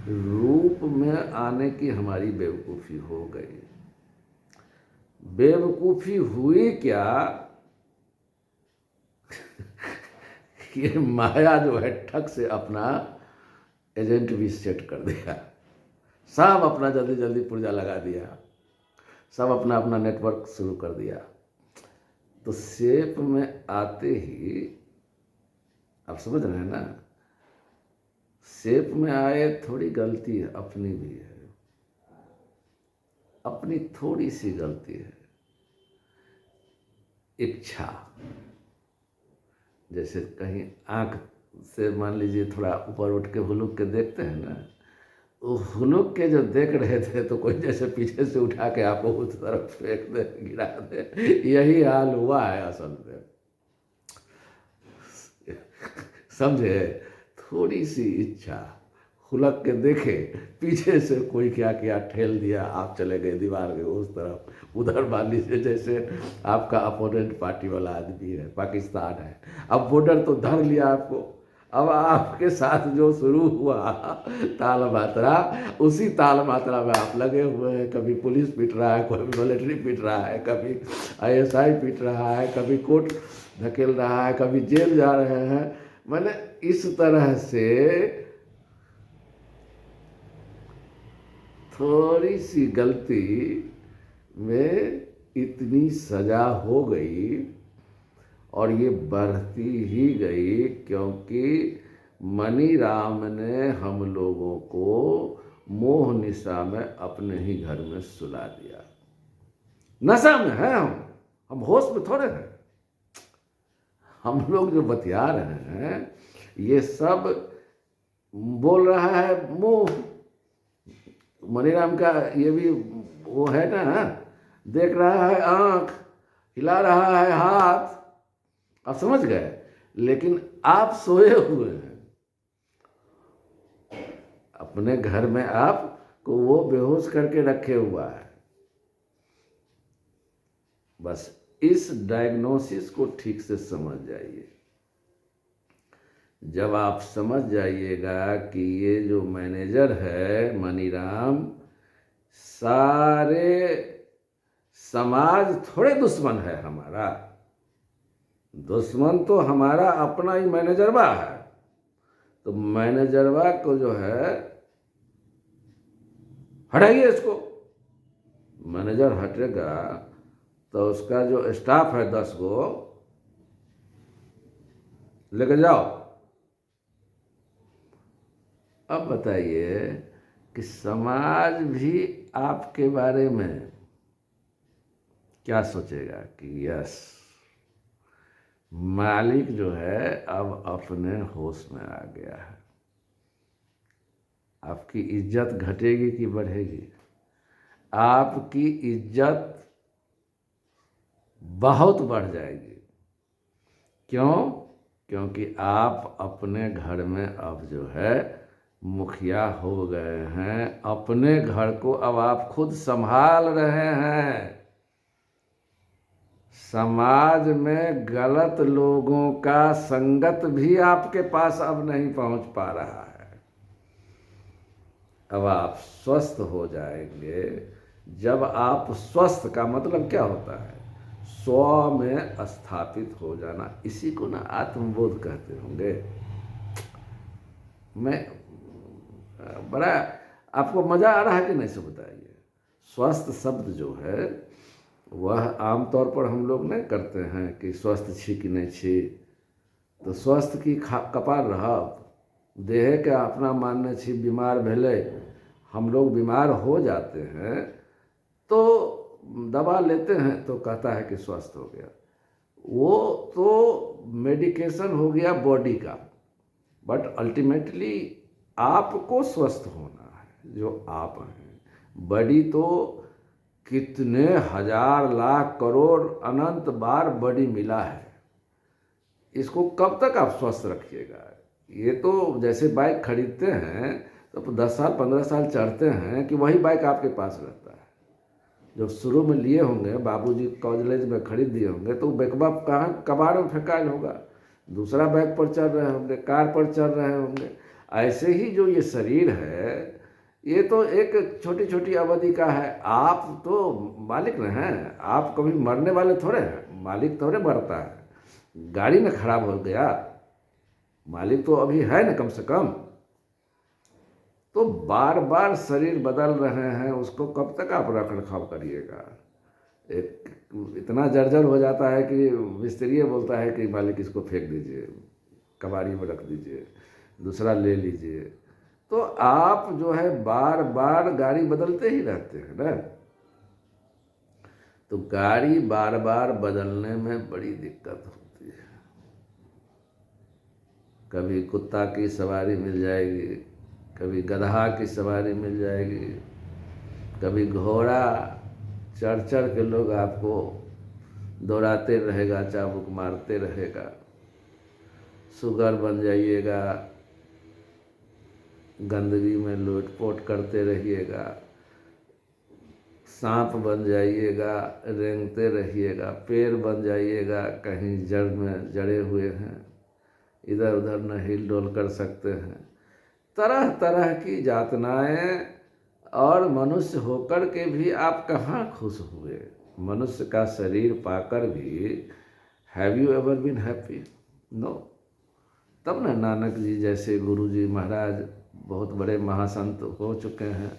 रूप में आने की हमारी बेवकूफ़ी हो गई। बेवकूफ़ी हुई क्या ये माया जो है ठग से अपना एजेंट भी सेट कर दिया, सब अपना जल्दी जल्दी पुर्जा लगा दिया, सब अपना अपना नेटवर्क शुरू कर दिया। तो शेप में आते ही आप समझ रहे हैं ना, शेप में आए थोड़ी गलती है, अपनी भी है, अपनी थोड़ी सी गलती है। इच्छा, जैसे कहीं आंख से मान लीजिए थोड़ा ऊपर उठ के हुलूक के देखते हैं ना, वो हुलूक के जो देख रहे थे तो कोई जैसे पीछे से उठा के आपको उस तरफ फेंक दे, गिरा दे, यही हाल हुआ है असल में। समझे? थोड़ी सी इच्छा, हुलक के देखे, पीछे से कोई क्या क्या ठेल दिया, आप चले गए दीवार के उस तरफ, उधर मान लीजिए जैसे आपका अपोनेंट पार्टी वाला आदमी है, पाकिस्तान है, अब बॉर्डर तो धर लिया आपको, अब आपके साथ जो शुरू हुआ ताल मात्रा, उसी ताल मात्रा में आप लगे हुए हैं। कभी पुलिस पीट रहा है, कभी मिलिट्री पीट रहा है, कभी आईएसआई पीट रहा है, कभी कोर्ट धकेल रहा है, कभी जेल जा रहे हैं। मैंने इस तरह से थोड़ी सी गलती में इतनी सजा हो गई और ये बढ़ती ही गई, क्योंकि मनी राम ने हम लोगों को मोह निशा में अपने ही घर में सुला दिया। नशा में है हम होश में थोड़े हैं। हम लोग जो बतिया रहे हैं ये सब बोल रहा है मोह। मनीराम का ये भी वो है ना, देख रहा है आंख, हिला रहा है हाथ, आप समझ गए। लेकिन आप सोए हुए हैं अपने घर में, आपको वो बेहोश करके रखे हुआ है। बस इस डायग्नोसिस को ठीक से समझ जाइए। जब आप समझ जाइएगा कि ये जो मैनेजर है मनीराम, सारे समाज थोड़े दुश्मन है हमारा, दुश्मन तो हमारा अपना ही मैनेजरवा है। तो मैनेजरवा को जो है हटाइए इसको। मैनेजर हटेगा तो उसका जो स्टाफ है 10 गो लेके जाओ। अब बताइए कि समाज भी आपके बारे में क्या सोचेगा कि यस, मालिक जो है अब अपने होश में आ गया है। आपकी इज्जत घटेगी कि बढ़ेगी? आपकी इज्जत बहुत बढ़ जाएगी। क्यों? क्योंकि आप अपने घर में अब जो है मुखिया हो गए हैं। अपने घर को अब आप खुद संभाल रहे हैं। समाज में गलत लोगों का संगत भी आपके पास अब नहीं पहुंच पा रहा है। अब आप स्वस्थ हो जाएंगे। जब आप स्वस्थ का मतलब क्या होता है? स्व में स्थापित हो जाना। इसी को ना आत्मबोध कहते होंगे। मैं बड़ा आपको मज़ा आ रहा है कि नहीं से बताइए। स्वस्थ शब्द जो है वह आमतौर पर हम लोग नहीं करते हैं कि स्वस्थ छी कि नहीं छी। तो स्वस्थ की कपार रहब, देहे के अपना मानने छी, बीमार भेले। हम लोग बीमार हो जाते हैं तो दवा लेते हैं तो कहता है कि स्वस्थ हो गया। वो तो मेडिकेशन हो गया बॉडी का, बट अल्टीमेटली आपको स्वस्थ होना है जो आप हैं। बॉडी तो कितने हजार लाख करोड़ अनंत बार बॉडी मिला है। इसको कब तक आप स्वस्थ रखिएगा? ये तो जैसे बाइक खरीदते हैं तो 10 साल 15 साल चढ़ते हैं कि वही बाइक आपके पास रहता है। जब शुरू में लिए होंगे, बाबूजी कॉलेज में खरीद दिए होंगे, तो बैकबा कहाँ कबाड़ में फेंकाल होगा, दूसरा बाइक पर चल रहे होंगे, कार पर चल रहे होंगे। ऐसे ही जो ये शरीर है ये तो एक छोटी छोटी अवधि का है। आप तो मालिक न हैं। आप कभी मरने वाले थोड़े हैं। मालिक थोड़े मरता है। गाड़ी न खराब हो गया, मालिक तो अभी है न कम से कम। तो बार बार शरीर बदल रहे हैं, उसको कब तक आप रख रखाव करिएगा? एक इतना जर्जर हो जाता है कि मिस्त्री बोलता है कि मालिक इसको फेंक दीजिए, कबाड़ी में रख दीजिए, दूसरा ले लीजिए। तो आप जो है बार बार गाड़ी बदलते ही रहते हैं ना, तो गाड़ी बार बार बदलने में बड़ी दिक्कत होती है। कभी कुत्ता की सवारी मिल जाएगी, कभी गधा की सवारी मिल जाएगी, कभी घोड़ा चढ़ चढ़ के लोग आपको दौड़ाते रहेगा, चाबुक मारते रहेगा, शुगर बन जाइएगा, गंदगी में लोटपोट करते रहिएगा, सांप बन जाइएगा, रेंगते रहिएगा, पेड़ बन जाइएगा, कहीं जड़ में जड़े हुए हैं, इधर उधर न हिल डोल कर सकते हैं। तरह तरह की यातनाएं, और मनुष्य होकर के भी आप कहाँ खुश हुए? मनुष्य का शरीर पाकर भी have you ever been happy? No. तब ना नानक जी जैसे गुरु जी महाराज बहुत बड़े महासंत हो चुके हैं,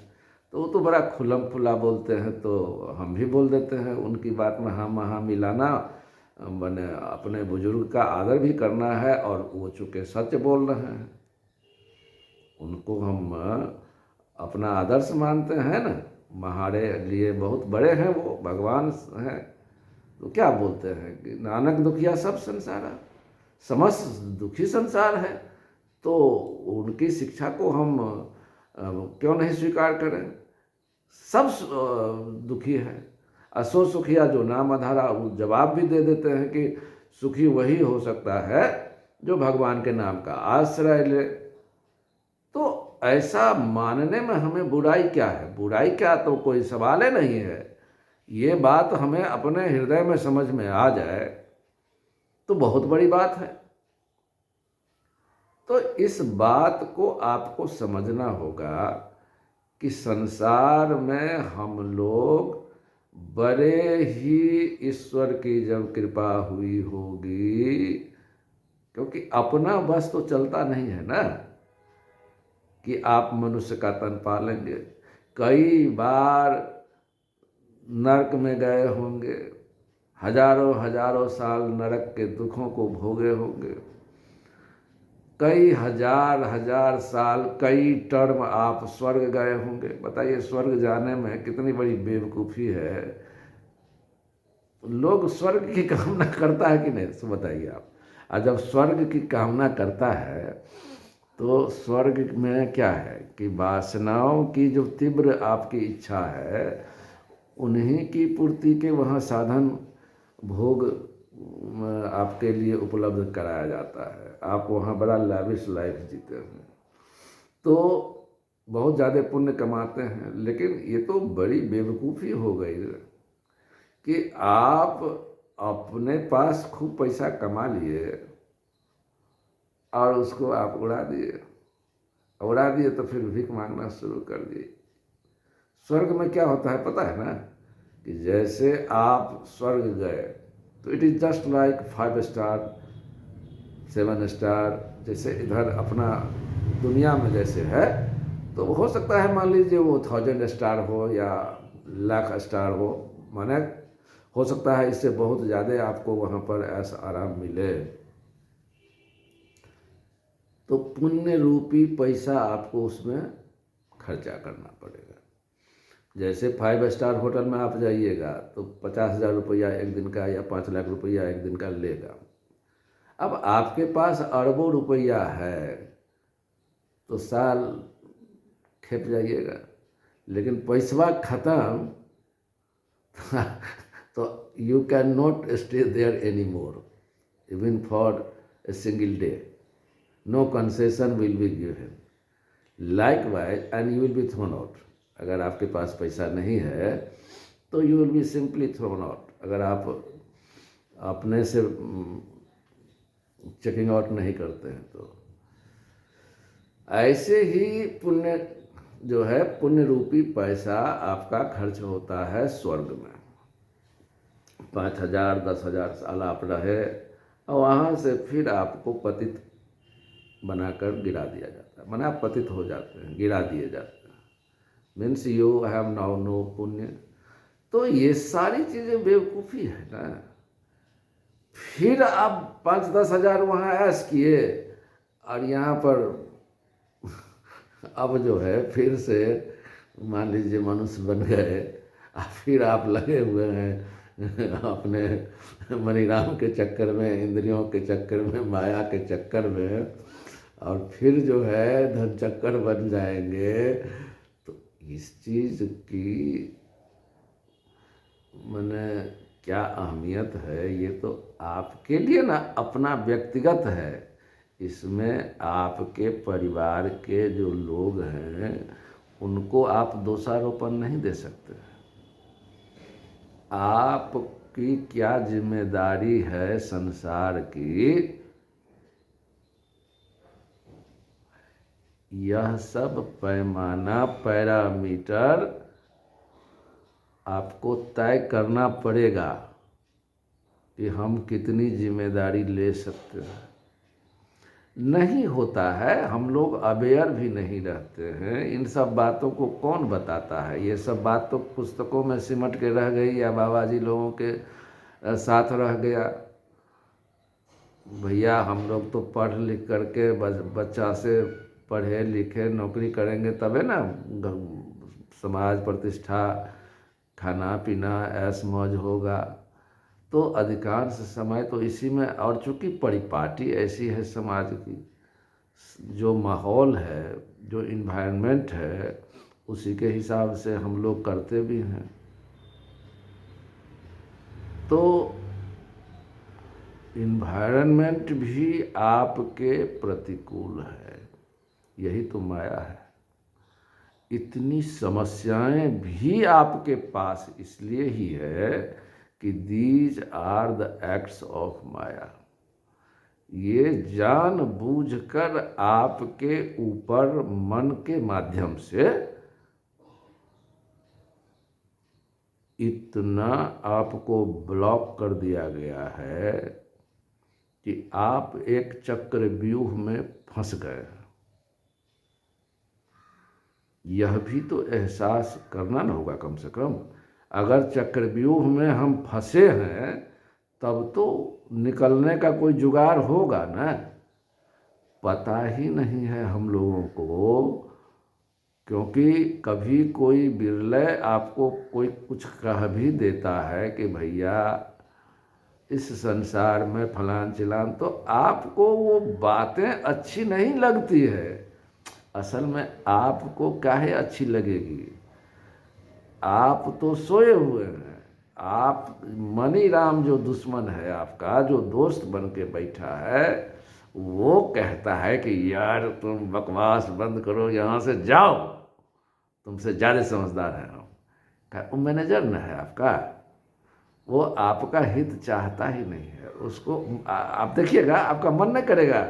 तो वो तो बड़ा खुलम खुला बोलते हैं, तो हम भी बोल देते हैं। उनकी बात में हाँ मिलाना मैंने अपने बुजुर्ग का आदर भी करना है, और वो चूँकि सच बोल रहे हैं, उनको हम अपना आदर्श मानते हैं ना। हमारे लिए बहुत बड़े हैं, वो भगवान हैं। तो क्या बोलते हैं कि नानक दुखिया सब संसारा, समस्त दुखी संसार है। तो उनकी शिक्षा को हम क्यों नहीं स्वीकार करें? सब दुखी है। असो सुखिया जो नाम अधारा, वो जवाब भी दे देते हैं कि सुखी वही हो सकता है जो भगवान के नाम का आश्रय ले। तो ऐसा मानने में हमें बुराई क्या है? बुराई क्या, तो कोई सवाल ही नहीं है। ये बात हमें अपने हृदय में समझ में आ जाए तो बहुत बड़ी बात है। तो इस बात को आपको समझना होगा कि संसार में हम लोग बड़े ही ईश्वर की जब कृपा हुई होगी, क्योंकि अपना बस तो चलता नहीं है ना कि आप मनुष्य का तन पालेंगे। कई बार नरक में गए होंगे, हजारों हजारों साल नरक के दुखों को भोगे होंगे, कई हजार हजार साल, कई टर्म आप स्वर्ग गए होंगे। बताइए, स्वर्ग जाने में कितनी बड़ी बेवकूफ़ी है। लोग स्वर्ग की कामना करता है कि नहीं, तो बताइए आप। और जब स्वर्ग की कामना करता है तो स्वर्ग में क्या है कि वासनाओं की जो तीव्र आपकी इच्छा है, उन्हीं की पूर्ति के वहाँ साधन भोग आपके लिए उपलब्ध कराया जाता है। आप वहाँ बड़ा लैविश लाइफ जीते हैं, तो बहुत ज़्यादा पुण्य कमाते हैं। लेकिन ये तो बड़ी बेवकूफ़ी हो गई कि आप अपने पास खूब पैसा कमा लिए और उसको आप उड़ा दिए तो फिर भीख मांगना शुरू कर दिए। स्वर्ग में क्या होता है पता है ना, कि जैसे आप स्वर्ग गए तो it is just like 5 star 7 star, जैसे इधर अपना दुनिया में जैसे है। तो हो सकता है मान लीजिए वो 1000 स्टार हो या लाख स्टार हो, माने हो सकता है इससे बहुत ज़्यादा आपको वहाँ पर ऐसा आराम मिले। तो पुण्य रूपी पैसा आपको उसमें खर्चा करना पड़ेगा। जैसे 5 स्टार होटल में आप जाइएगा तो 50,000 रुपया एक दिन का या 5 लाख रुपया एक दिन का लेगा। अब आपके पास अरबों रुपया है तो साल खेप जाइएगा, लेकिन पैसा खत्म तो you can not stay there any more even for a single day. No concession will be given likewise and you will be thrown out. अगर आपके पास पैसा नहीं है तो you will be simply thrown out. अगर आप अपने से चेकिंग आउट नहीं करते हैं तो ऐसे ही पुण्य जो है, पुण्य रूपी पैसा आपका खर्च होता है स्वर्ग में। 5,000 10,000 साल आप रहे और वहाँ से फिर आपको पतित बनाकर गिरा दिया जाता है। माने आप पतित हो जाते हैं, गिरा दिए जाते हैं। Means you have now no पुण्य। तो तो ये सारी चीज़ें बेवकूफ़ी है ना। फिर आप 5-10 हज़ार वहाँ ऐश किए और यहाँ पर अब जो है फिर से मान लीजिए मनुष्य बन गए और फिर आप लगे हुए हैं अपने मनीराम के चक्कर में, इंद्रियों के चक्कर में, माया के चक्कर में, और फिर जो है धन चक्कर बन जाएंगे। तो इस चीज़ की माने क्या अहमियत है, ये तो आपके लिए ना अपना व्यक्तिगत है। इसमें आपके परिवार के जो लोग हैं उनको आप दोषारोपण नहीं दे सकते। आपकी क्या जिम्मेदारी है संसार की, यह सब पैमाना, पैरामीटर आपको तय करना पड़ेगा कि हम कितनी जिम्मेदारी ले सकते हैं। नहीं होता है, हम लोग अवेयर भी नहीं रहते हैं। इन सब बातों को कौन बताता है? ये सब बात तो पुस्तकों में सिमट के रह गई या बाबा जी लोगों के साथ रह गया। भैया हम लोग तो पढ़ लिख करके बच्चा से पढ़े लिखे नौकरी करेंगे तबे ना समाज प्रतिष्ठा, खाना पीना ऐश मौज होगा। तो अधिकांश समय तो इसी में, और चूँकि परिपाटी ऐसी है समाज की, जो माहौल है, जो इन्वायरमेंट है, उसी के हिसाब से हम लोग करते भी हैं। तो इन्वायरमेंट भी आपके प्रतिकूल है, यही तो माया है। इतनी समस्याएं भी आपके पास इसलिए ही है कि these are the acts of Maya. ये जानबूझकर आपके ऊपर मन के माध्यम से इतना आपको ब्लॉक कर दिया गया है कि आप एक चक्रव्यूह में फंस गए। यह भी तो एहसास करना न होगा कम से कम। अगर चक्रव्यूह में हम फंसे हैं तब तो निकलने का कोई जुगाड़ होगा ना। पता ही नहीं है हम लोगों को, क्योंकि कभी कोई बिरले आपको कोई कुछ कह भी देता है कि भैया इस संसार में फलान चिलान, तो आपको वो बातें अच्छी नहीं लगती है। असल में आपको काहे अच्छी लगेगी? आप तो सोए हुए हैं। आप मनीराम जो दुश्मन है आपका, जो दोस्त बन के बैठा है, वो कहता है कि यार तुम बकवास बंद करो, यहाँ से जाओ, तुमसे ज़्यादा समझदार है हम। वो मैनेजर न है आपका, वो आपका हित चाहता ही नहीं है। उसको आप देखिएगा, आपका मन नहीं करेगा,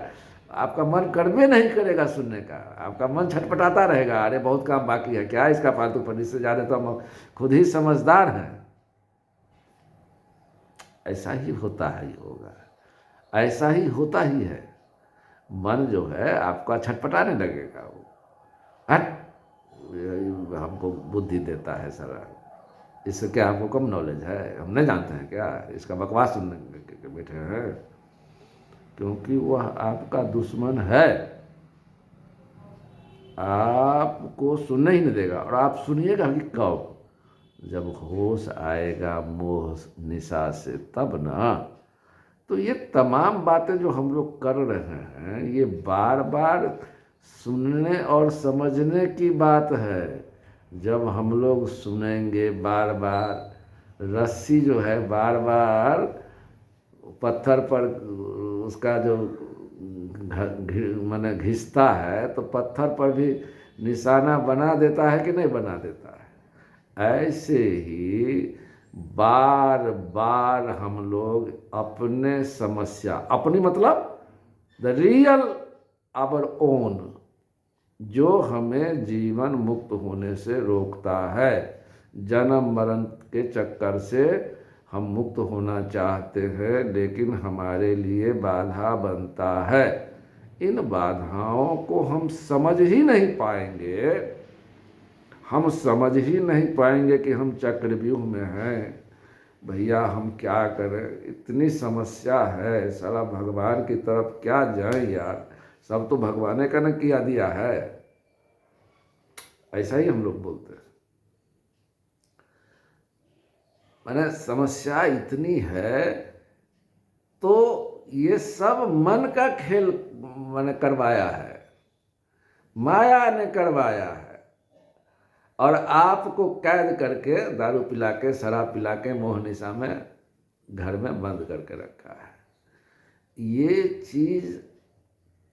आपका मन कर्मे नहीं करेगा सुनने का। आपका मन छटपटाता रहेगा, अरे बहुत काम बाकी है, क्या इसका फालतू पर, इससे ज़्यादा तो हम खुद ही समझदार हैं। ऐसा ही होता है, होगा ऐसा ही होता ही है। मन जो है आपका छटपटाने लगेगा। वो हट, हमको बुद्धि देता है सारा, इससे क्या हमको कम नॉलेज है? हम नहीं जानते हैं क्या? इसका बकवास सुनने के बैठे हैं। क्योंकि वह आपका दुश्मन है, आपको सुनने ही नहीं देगा। और आप सुनिएगा कि कब? जब होश आएगा मोह निशा से, तब ना। तो ये तमाम बातें जो हम लोग कर रहे हैं, ये बार बार सुनने और समझने की बात है। जब हम लोग सुनेंगे बार बार, रस्सी जो है बार बार पत्थर पर उसका जो माने घिसता है, तो पत्थर पर भी निशाना बना देता है कि नहीं बना देता है? ऐसे ही बार बार हम लोग अपने समस्या, अपनी मतलब द रियल आवर ओन, जो हमें जीवन मुक्त होने से रोकता है, जन्म मरण के चक्कर से हम मुक्त होना चाहते हैं, लेकिन हमारे लिए बाधा बनता है। इन बाधाओं को हम समझ ही नहीं पाएंगे, हम समझ ही नहीं पाएंगे कि हम चक्रव्यूह में हैं। भैया हम क्या करें, इतनी समस्या है, साला भगवान की तरफ क्या जाएं यार, सब तो भगवान का न किया दिया है। ऐसा ही हम लोग बोलते हैं। मैंने समस्या इतनी है, तो ये सब मन का खेल मैंने करवाया है, माया ने करवाया है, और आपको कैद करके दारू पिला के शराब पिला के मोह निशा में घर में बंद करके रखा है। ये चीज़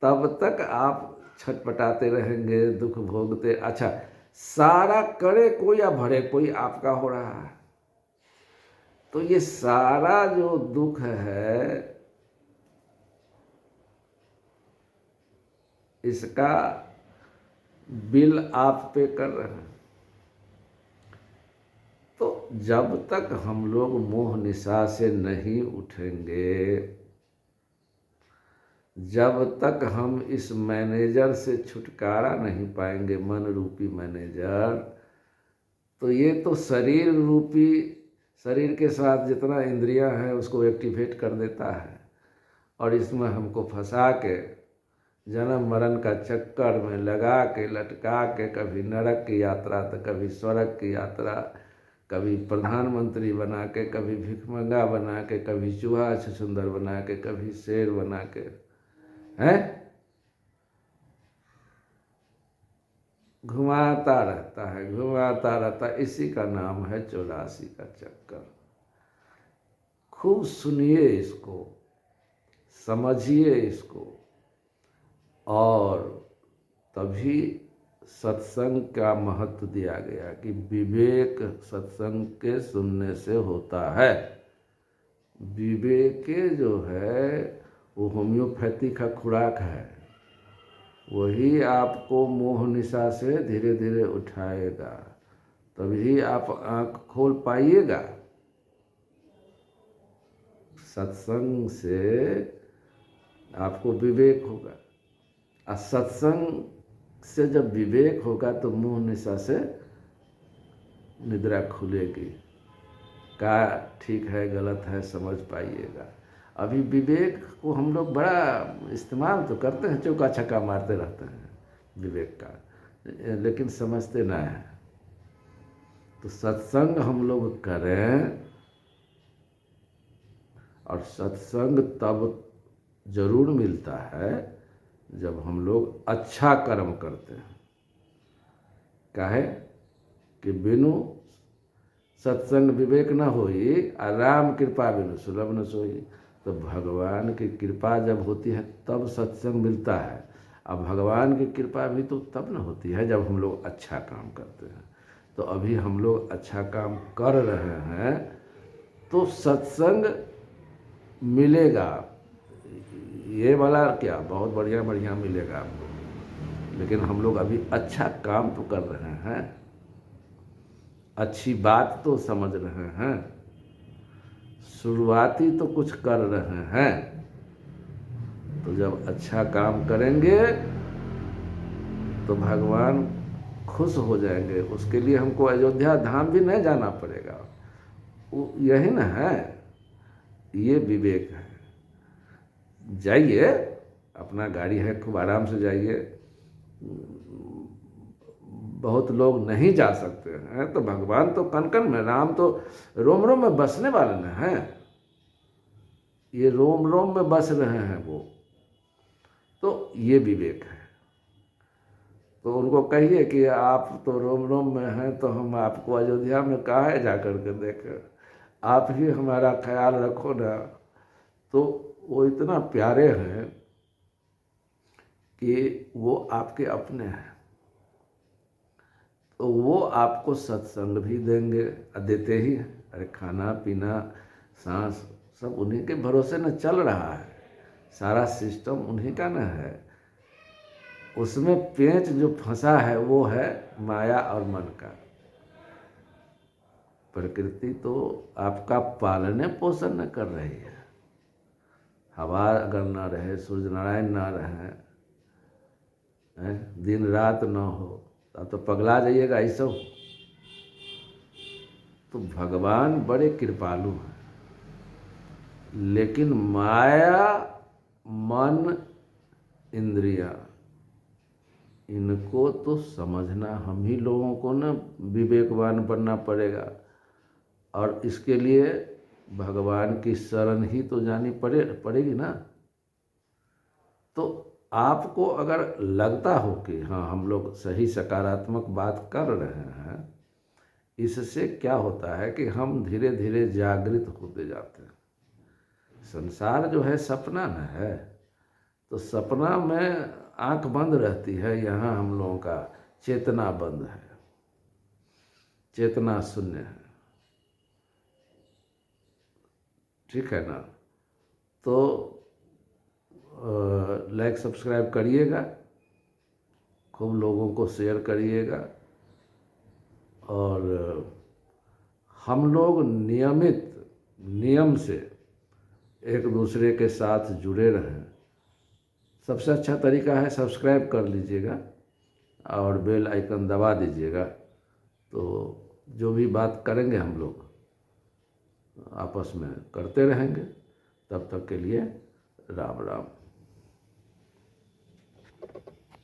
तब तक आप छटपटाते रहेंगे, दुख भोगते। अच्छा, सारा करे कोई या भरे कोई आपका हो रहा है, तो ये सारा जो दुख है इसका बिल आप पे कर रहे हैं। तो जब तक हम लोग मोह निशा से नहीं उठेंगे, जब तक हम इस मैनेजर से छुटकारा नहीं पाएंगे, मन रूपी मैनेजर, तो ये तो शरीर रूपी, शरीर के साथ जितना इंद्रियां हैं उसको एक्टिवेट कर देता है, और इसमें हमको फंसा के जन्म मरण का चक्कर में लगा के लटका के, कभी नरक की यात्रा तो कभी स्वर्ग की यात्रा, कभी प्रधानमंत्री बना के, कभी भिखमंगा बना के, कभी चूहा छछुंदर बना के, कभी शेर बना के, हैं घुमाता रहता है, घुमाता रहता है। इसी का नाम है 84 का चक्कर। खूब सुनिए इसको, समझिए इसको, और तभी सत्संग का महत्व दिया गया कि विवेक सत्संग के सुनने से होता है। विवेक जो है वो होम्योपैथी का खुराक है, वही आपको मोह निशा से धीरे धीरे उठाएगा, तभी आप आँख खोल पाइएगा। सत्संग से आपको विवेक होगा, और सत्संग से जब विवेक होगा तो मोह निशा से निद्रा खुलेगी, क्या ठीक है गलत है समझ पाइएगा। अभी विवेक को हम लोग बड़ा इस्तेमाल तो करते हैं, चौका छक्का मारते रहते हैं विवेक का, लेकिन समझते ना है। तो सत्संग हम लोग करें, और सत्संग तब जरूर मिलता है जब हम लोग अच्छा कर्म करते हैं। काहे कि बिनु सत्संग विवेक न होई, आ राम कृपा बिनु सुलभ न सोई। तो भगवान की कृपा जब होती है तब सत्संग मिलता है, अब भगवान की कृपा भी तो तब न होती है जब हम लोग अच्छा काम करते हैं। तो अभी हम लोग अच्छा काम कर रहे हैं तो सत्संग मिलेगा, ये वाला क्या बहुत बढ़िया बढ़िया मिलेगा आपको, लेकिन हम लोग अभी अच्छा काम तो कर रहे हैं, अच्छी बात तो समझ रहे हैं, शुरुआती तो कुछ कर रहे हैं। तो जब अच्छा काम करेंगे तो भगवान खुश हो जाएंगे। उसके लिए हमको अयोध्या धाम भी नहीं जाना पड़ेगा, यही ना है, ये विवेक है। जाइए, अपना गाड़ी है, खूब आराम से जाइए। बहुत लोग नहीं जा सकते हैं, तो भगवान तो कन कन में, राम तो रोम रोम में बसने वाले न हैं, ये रोम रोम में बस रहे हैं वो। तो ये विवेक है। तो उनको कहिए कि आप तो रोम रोम में हैं, तो हम आपको अयोध्या में काहे जा कर के देखें, आप ही हमारा ख्याल रखो ना। तो वो इतना प्यारे हैं कि वो आपके अपने हैं, तो वो आपको सत्संग भी देंगे, देते ही हैं। अरे खाना पीना सांस सब उन्हीं के भरोसे न चल रहा है, सारा सिस्टम उन्हीं का न है। उसमें पेंच जो फंसा है वो है माया और मन का। प्रकृति तो आपका पालने पोषण न कर रही है। हवा अगर ना रहे, सूर्य नारायण ना रहे, दिन रात ना हो, आप तो पगला जाइएगा ऐसा। तो भगवान बड़े कृपालु हैं, लेकिन माया, मन, इंद्रियां, इनको तो समझना हम ही लोगों को ना विवेकवान बनना पड़ेगा। और इसके लिए भगवान की शरण ही तो जानी पड़ेगी ना। तो आपको अगर लगता हो कि हाँ हम लोग सही सकारात्मक बात कर रहे हैं, इससे क्या होता है कि हम धीरे धीरे जागृत होते जाते हैं। संसार जो है सपना न है, तो सपना में आंख बंद रहती है, यहाँ हम लोगों का चेतना बंद है, चेतना शून्य है। ठीक है ना। तो लाइक सब्सक्राइब करिएगा, खूब लोगों को शेयर करिएगा। और हम लोग नियम से एक दूसरे के साथ जुड़े रहें। सबसे अच्छा तरीका है सब्सक्राइब कर लीजिएगा और बेल आइकन दबा दीजिएगा। तो जो भी बात करेंगे हम लोग आपस में करते रहेंगे। तब तक के लिए राम राम।